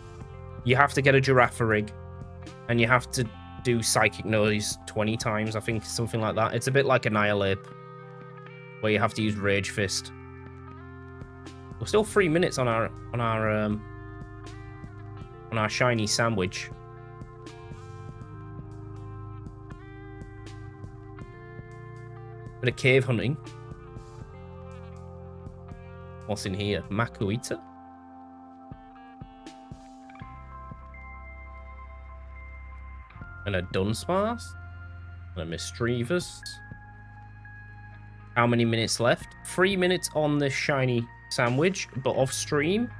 You have to get a giraffe rig, and you have to do psychic noise 20 times, I think, something like that. It's a bit like Annihilate, where you have to use Rage Fist. We're still 3 minutes on our shiny sandwich. Bit of cave hunting. What's in here? Makuita? And a Dunsparce? And a Mischievous? How many minutes left? 3 minutes on this shiny sandwich, but off stream,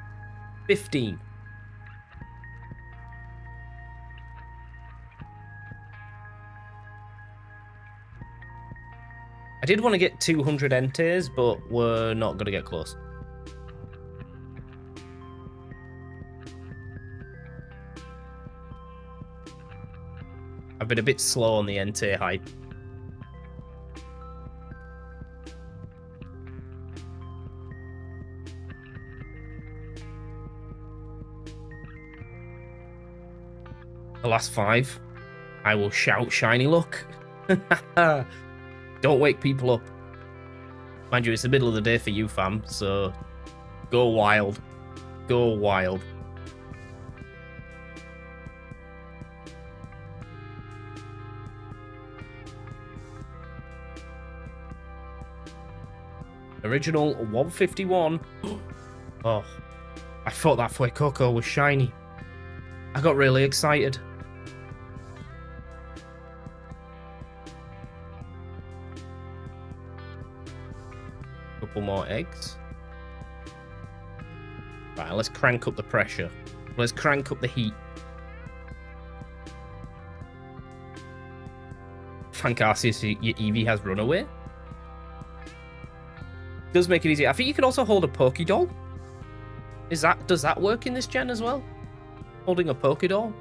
15. I did want to get 200 Enters, but we're not going to get close. I've been a bit slow on the Enter hype. The last 5, I will shout shiny luck. Don't wake people up. Mind you, it's the middle of the day for you, fam, so go wild. Go wild. Original 151. Oh, I thought that Fuecoco was shiny. I got really excited. Couple more eggs. Right, let's crank up the pressure. Let's crank up the heat. Thank Arceus, your Eevee has Runaway. Does make it easy. I think you can also hold a Pokédoll. Does that work in this gen as well? Holding a Pokédoll?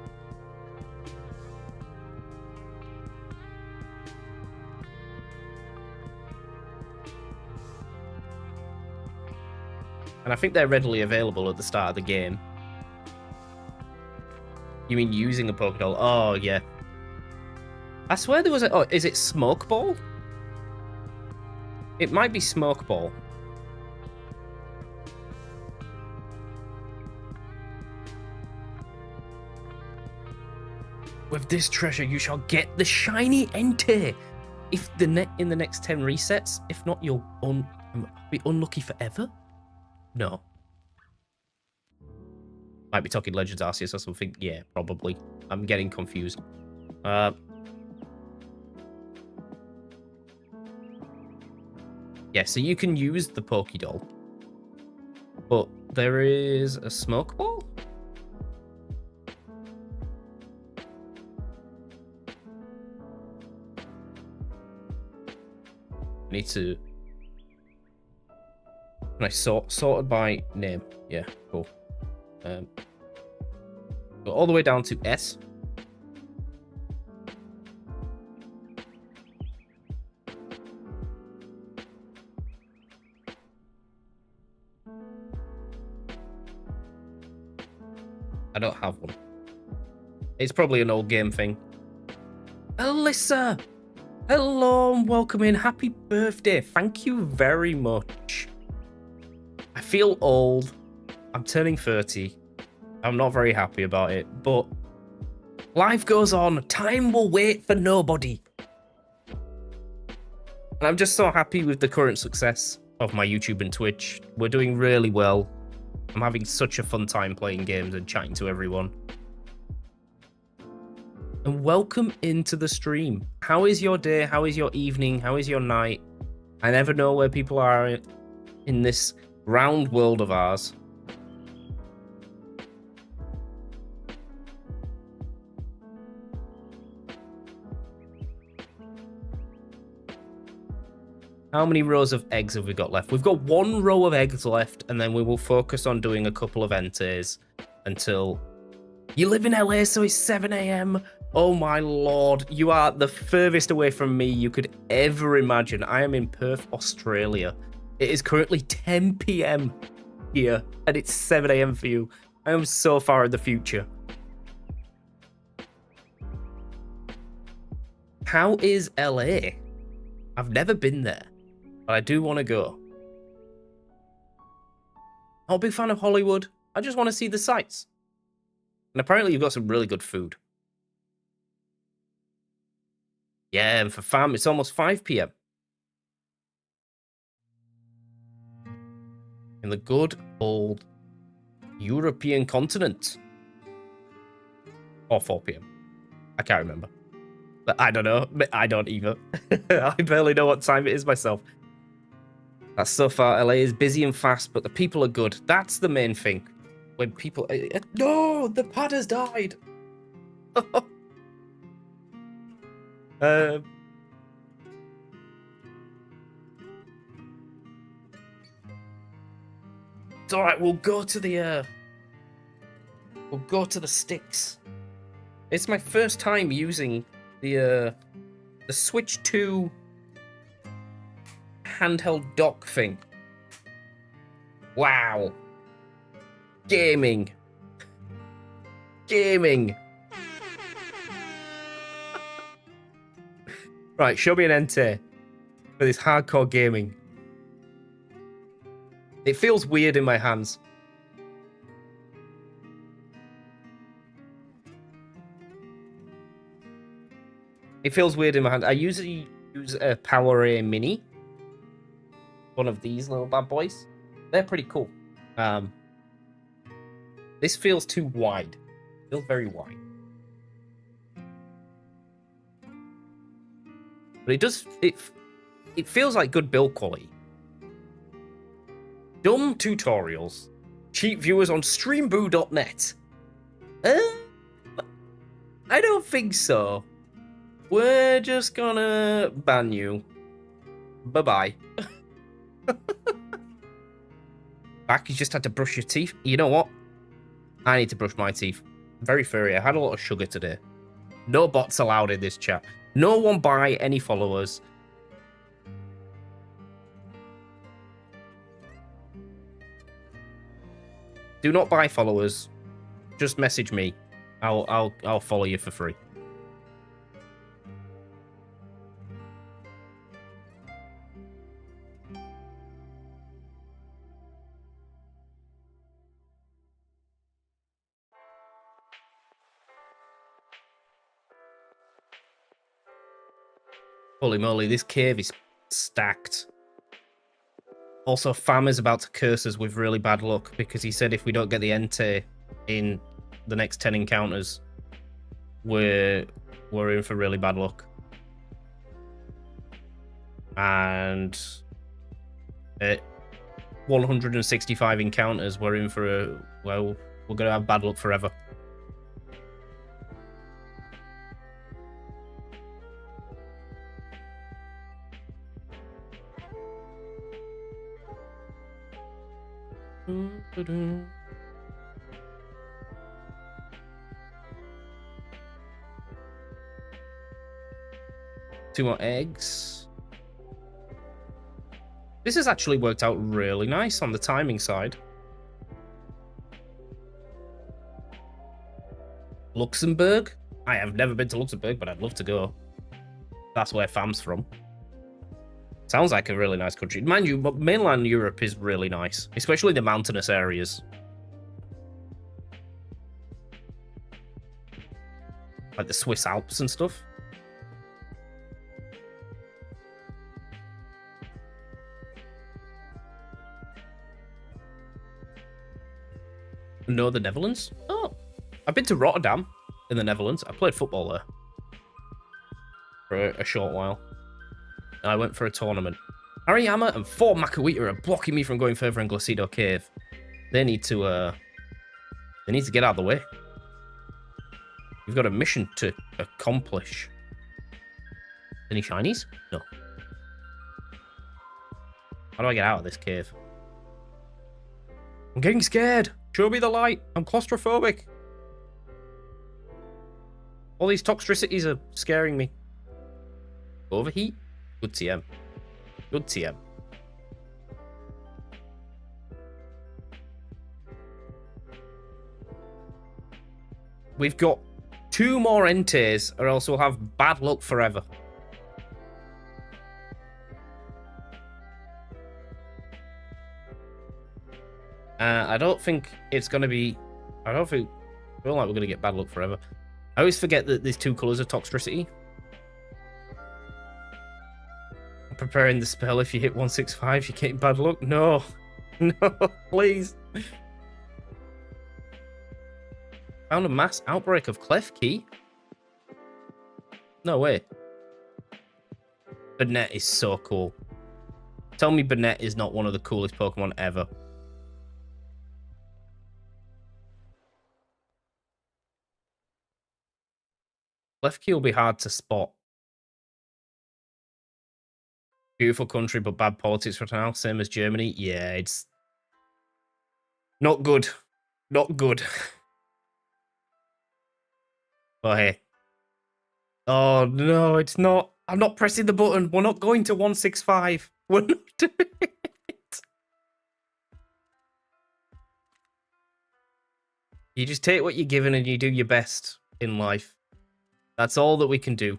And I think they're readily available at the start of the game. You mean using a Pokédoll? Oh, yeah. I swear there was a... Oh, is it Smoke Ball? It might be Smoke Ball. With this treasure, you shall get the shiny Entei. If in the next 10 resets, if not, you'll be unlucky forever. No. Might be talking Legends Arceus or something. Yeah, probably. I'm getting confused. Yeah, so you can use the Pokédoll. But there is a Smoke Ball? I need to... Can I sorted by name? Yeah, cool. Go all the way down to S. I don't have one. It's probably an old game thing. Alyssa! Hello and welcome in. Happy birthday. Thank you very much. I feel old. I'm turning 30. I'm not very happy about it, but life goes on. Time will wait for nobody. And I'm just so happy with the current success of my YouTube and Twitch. We're doing really well. I'm having such a fun time playing games and chatting to everyone. And welcome into the stream. How is your day? How is your evening? How is your night? I never know where people are in this round world of ours. How many rows of eggs have we got left? We've got 1 row of eggs left, and then we will focus on doing a couple of entes until... You live in LA, so it's 7 a.m. Oh my lord, you are the furthest away from me you could ever imagine. I am in Perth, Australia. It is currently 10 p.m. here, and it's 7 a.m. for you. I am so far in the future. How is LA? I've never been there, but I do want to go. Not a big fan of Hollywood. I just want to see the sights. And apparently you've got some really good food. Yeah, and for fam, it's almost 5 p.m. In the good old European continent. Or 4 p.m. I can't remember. But I don't know. I don't either. I barely know what time it is myself. That's so far. LA is busy and fast, but the people are good. That's the main thing. When people... No! The pad has died! It's alright, we'll go to the sticks. It's my first time using the Switch 2 handheld dock thing. Wow. Gaming. Right, show me an ente for this hardcore gaming. It feels weird in my hands. It feels weird in my hand. I usually use a PowerA Mini. One of these little bad boys. They're pretty cool. This feels too wide. It feels very wide. But it does... It feels like good build quality. Dumb tutorials. Cheap viewers on streamboo.net. I don't think so. We're just gonna ban you. Bye-bye. Back, you just had to brush your teeth. You know what? I need to brush my teeth. Very furry. I had a lot of sugar today. No bots allowed in this chat. No one buy any followers. Do not buy followers. Just message me. I'll follow you for free. Holy moly, this cave is stacked. Also, Fam is about to curse us with really bad luck because he said if we don't get the ente in the next 10 encounters, we're in for really bad luck. And at 165 encounters, we're in for a... Well, we're going to have bad luck forever. Two more eggs. This has actually worked out really nice on the timing side. Luxembourg? I have never been to Luxembourg, but I'd love to go. That's where Fam's from. Sounds like a really nice country. Mind you, mainland Europe is really nice, especially the mountainous areas. Like the Swiss Alps and stuff. No, the Netherlands? Oh, I've been to Rotterdam in the Netherlands. I played football there for a short while. I went for a tournament. Ariyama and 4 Makawita are blocking me from going further in Glacido Cave. They need to get out of the way. We've got a mission to accomplish. Any shinies? No. How do I get out of this cave? I'm getting scared. Show me the light. I'm claustrophobic. All these toxicities are scaring me. Overheat? Good TM. Good TM. We've got 2 more entes, or else we'll have bad luck forever. I don't think it's going to be... I feel like we're going to get bad luck forever. I always forget that there's 2 colours of toxicity. I'm preparing the spell. If you hit 165, you're getting bad luck. No. No, please. Found a mass outbreak of Jekeleke. No way. Banette is so cool. Tell me Banette is not one of the coolest Pokemon ever. Jekeleke will be hard to spot. Beautiful country, but bad politics right now. Same as Germany. Yeah, it's not good. Not good. Oh, hey. Oh, no, it's not. I'm not pressing the button. We're not going to 165. We're not doing it. You just take what you're given and you do your best in life. That's all that we can do.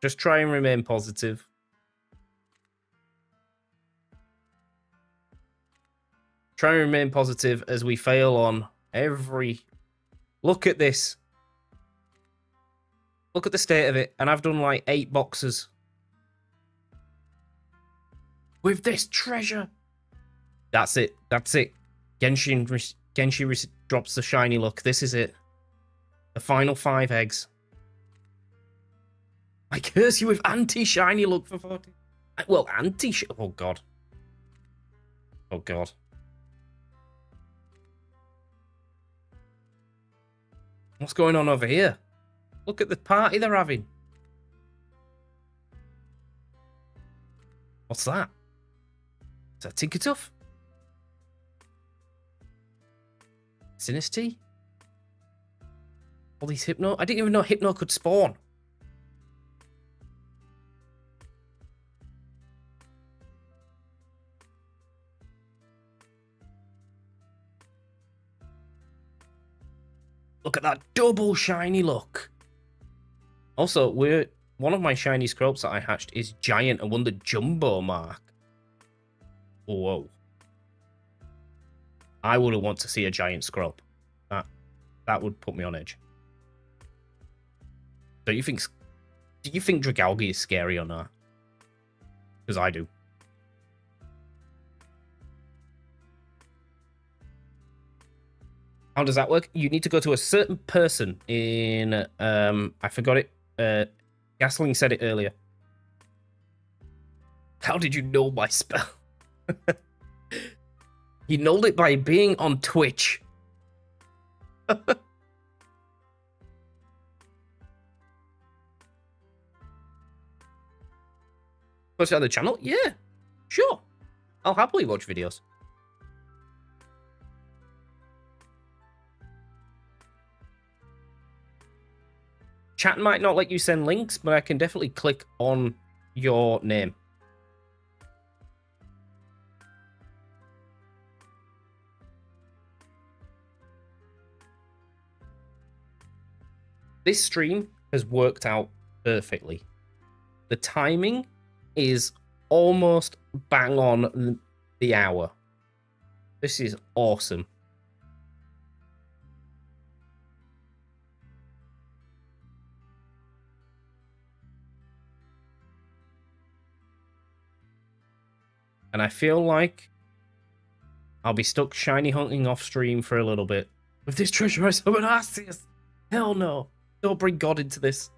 Just try and remain positive. Try and remain positive as we fail on every... Look at this. Look at the state of it. And I've done like 8 boxes. With this treasure. That's it. That's it. Genshi drops the shiny look. This is it. The final 5 eggs. I curse you with anti-shiny look for 40. Well, oh god. Oh god. What's going on over here? Look at the party they're having. What's that? Is that Tinkertuff? Sinisty? All these Hypno? I didn't even know Hypno could spawn. Look at that double shiny look. Also, one of my shiny scropes that I hatched is giant and won the jumbo mark. Whoa. I wouldn't want to see a giant scrope. That would put me on edge. Do you think Jekeleke is scary or not? Because I do. How does that work? You need to go to a certain person in... I forgot it. Gasling said it earlier. How did you know my spell? He known it by being on Twitch. Post it on the channel? Yeah, sure. I'll happily watch videos. Chat might not let you send links, but I can definitely click on your name. This stream has worked out perfectly. The timing is almost bang on the hour. This is awesome. And I feel like I'll be stuck shiny hunting off stream for a little bit. With this treasure I summon Arceus. Hell no. Don't bring God into this.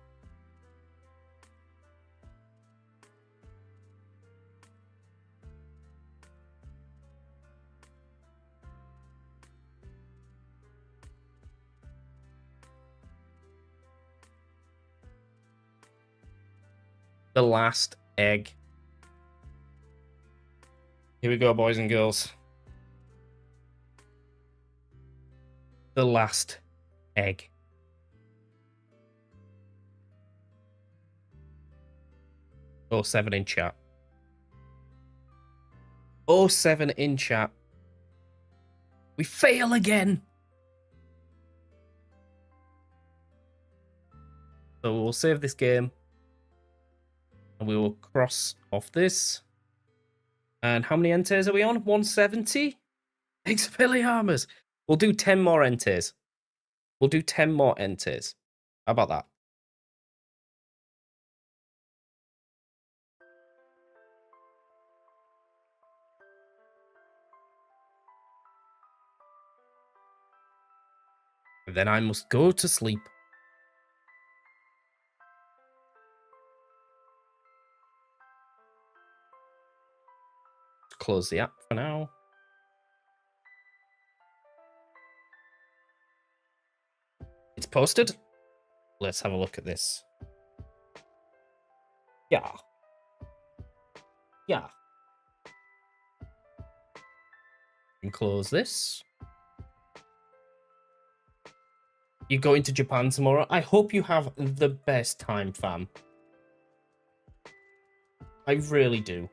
The last egg. Here we go, boys and girls. The last egg. Oh, 7 in chat. Oh, 7 in chat. We fail again. So we'll save this game. And we will cross off this. And how many enters are we on? 170? Expelliarmus. We'll do 10 more enters. We'll do 10 more enters. How about that? Then I must go to sleep. Close the app for now. It's posted. Let's have a look at this. Yeah. Yeah. And close this. You're going to Japan tomorrow? I hope you have the best time, fam. I really do.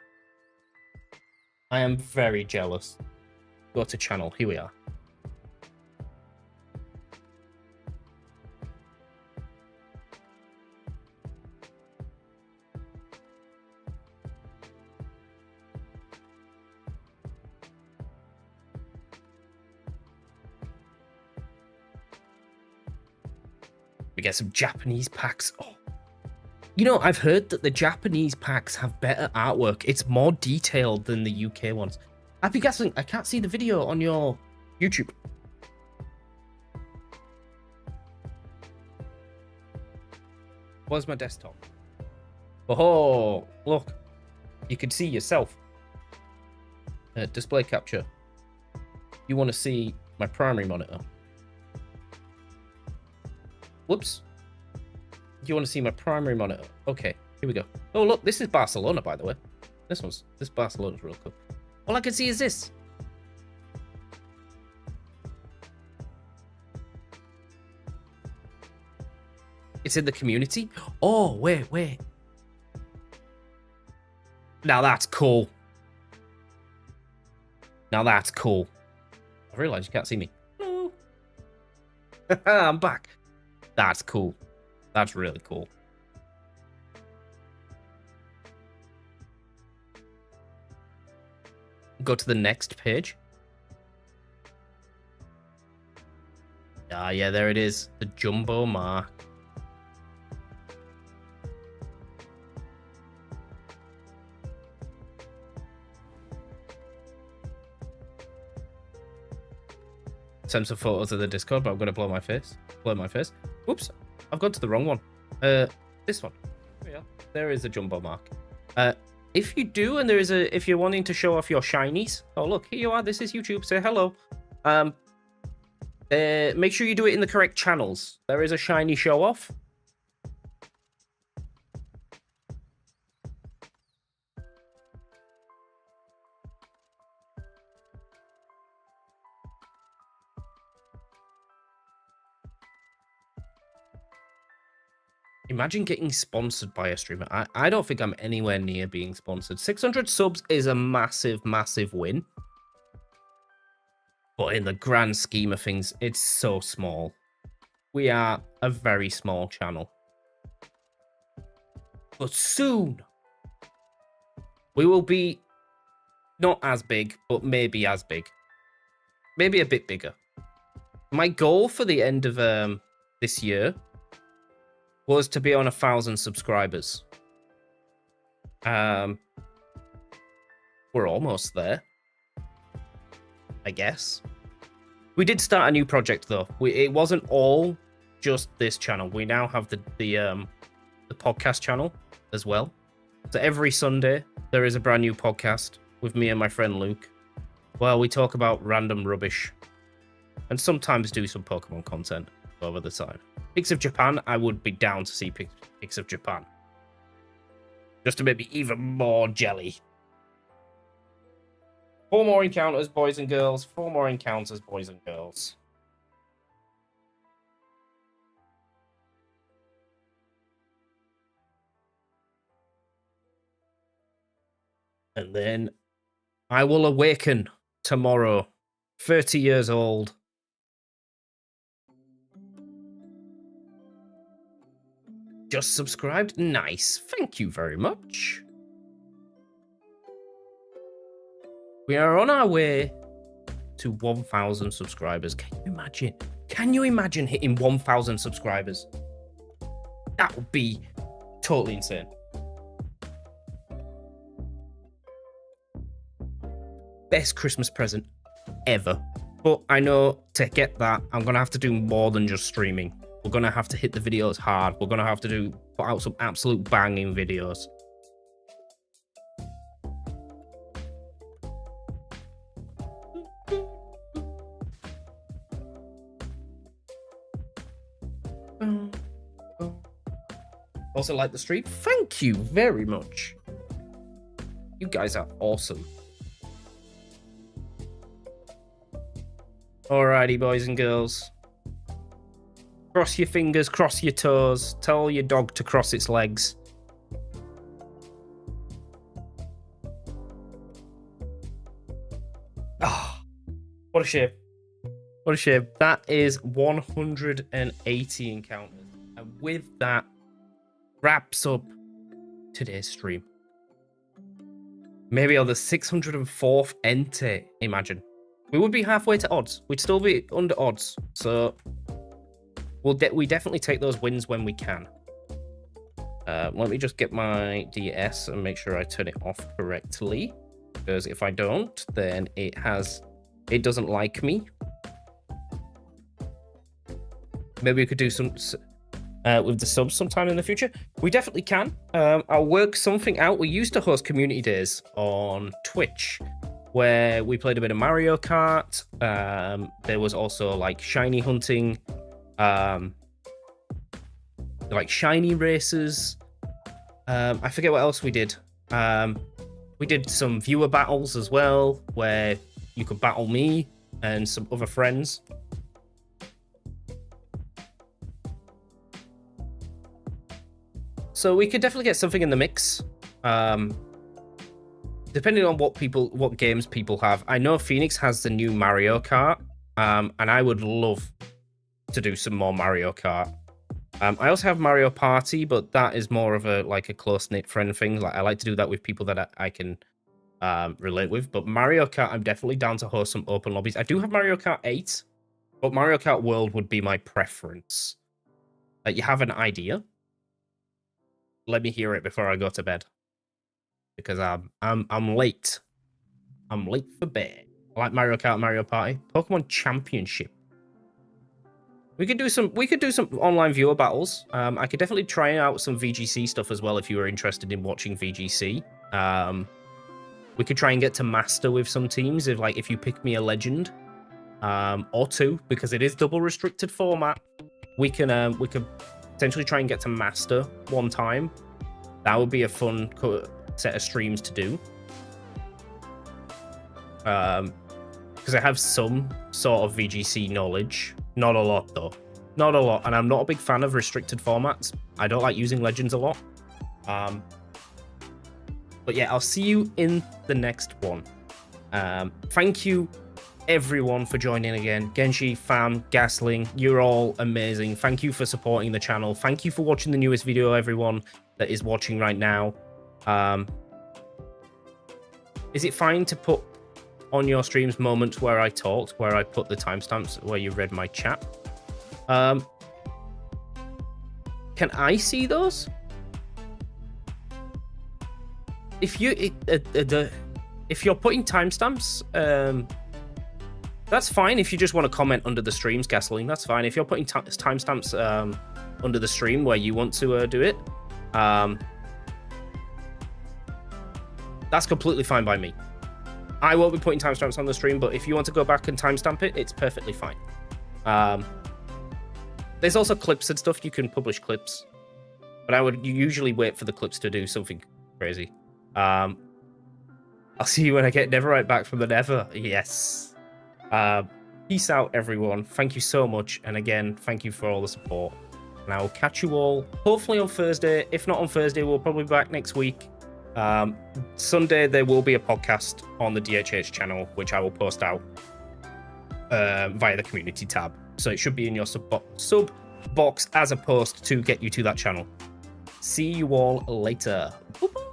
I am very jealous. Go to channel. Here we are. We get some Japanese packs. Oh. You know, I've heard that the Japanese packs have better artwork. It's more detailed than the UK ones. Happy Gasling, I can't see the video on your YouTube. Where's my desktop? Oh, look. You can see yourself. Display capture. You want to see my primary monitor? Whoops. You want to see my primary monitor? Okay, here we go. Oh, look, this is Barcelona, by the way. This Barcelona's real cool. All I can see is this. It's in the community. Oh, wait. Now that's cool. Now that's cool. I realize you can't see me. Hello. I'm back. That's cool. That's really cool. Go to the next page. Ah, yeah, there it is. The jumbo mark. Send some photos of the Discord, but I'm gonna blow my face. Whoops, I've gone to the wrong one. This one. Yeah, there is a jumbo mark. If you do, and if you're wanting to show off your shinies, oh look, here you are. This is YouTube. Say hello. Make sure you do it in the correct channels. There is a shiny show off. Imagine getting sponsored by a streamer. I don't think I'm anywhere near being sponsored. 600 subs is a massive, massive win. But in the grand scheme of things, it's so small. We are a very small channel. But soon, we will be not as big, but maybe as big. Maybe a bit bigger. My goal for the end of this year was to be on 1,000 subscribers. We're almost there, I guess. We did start a new project though. It wasn't all just this channel. We now have the podcast channel as well. So every Sunday there is a brand new podcast with me and my friend Luke. Well, we talk about random rubbish and sometimes do some Pokemon content over the time. Pics of Japan, I would be down to see pics of Japan. Just to make me even more jelly. 4 more encounters, boys and girls. 4 more encounters, boys and girls. And then I will awaken tomorrow, 30 years old. Just subscribed? Nice. Thank you very much. We are on our way to 1,000 subscribers. Can you imagine? Can you imagine hitting 1,000 subscribers? That would be totally insane. Best Christmas present ever. But I know to get that, I'm going to have to do more than just streaming. We're going to have to hit the videos hard. We're going to have to put out some absolute banging videos. Also like the stream? Thank you very much. You guys are awesome. Alrighty, boys and girls. Cross your fingers, cross your toes. Tell your dog to cross its legs. Ah, what a shame. What a shame. That is 180 encounters. And with that, wraps up today's stream. Maybe on the 604th enter, imagine. We would be halfway to odds. We'd still be under odds. So we definitely take those wins when we can. Let me just get my DS and make sure I turn it off correctly. Because if I don't, then it doesn't like me. Maybe we could do some with the subs sometime in the future. We definitely can. I'll work something out. We used to host community days on Twitch where we played a bit of Mario Kart. There was also like shiny hunting, like shiny races. I forget what else we did. We did some viewer battles as well, where you could battle me and some other friends. So we could definitely get something in the mix. Depending on what games people have. I know Phoenix has the new Mario Kart, and I would love to do some more Mario Kart. I also have Mario Party, but that is more of a close-knit friend thing. Like I like to do that with people that I can relate with. But Mario Kart, I'm definitely down to host some open lobbies. I do have Mario Kart 8, but Mario Kart World would be my preference. You have an idea? Let me hear it before I go to bed, because I'm late. I'm late for bed. I like Mario Kart, Mario Party, Pokemon Championship. We could do some online viewer battles. I could definitely try out some VGC stuff as well if you were interested in watching VGC. We could try and get to master with some teams if you pick me a legend or two, because it is double restricted format. We could potentially try and get to master one time. That would be a fun set of streams to do. Because I have some sort of VGC knowledge. Not a lot, though. Not a lot. And I'm not a big fan of restricted formats. I don't like using legends a lot. But yeah, I'll see you in the next one. Thank you, everyone, for joining again. Genji, Fam, Gasling, you're all amazing. Thank you for supporting the channel. Thank you for watching the newest video, everyone that is watching right now. Is it fine to put on your streams moments where I talked, where I put the timestamps, where you read my chat? Can I see those? If you're putting timestamps, that's fine. If you just want to comment under the streams, Gasoline, that's fine. If you're putting timestamps under the stream where you want to do it, that's completely fine by me. I won't be putting timestamps on the stream, but if you want to go back and timestamp it, it's perfectly fine. There's also clips and stuff. You can publish clips, but I would usually wait for the clips to do something crazy. I'll see you when I get Netherite back from the Nether. Yes. Peace out, everyone. Thank you so much. And again, thank you for all the support. And I will catch you all hopefully on Thursday. If not on Thursday, we'll probably be back next week. Sunday, there will be a podcast on the DHH channel, which I will post out via the community tab. So it should be in your sub box as a post to get you to that channel. See you all later. Bye-bye.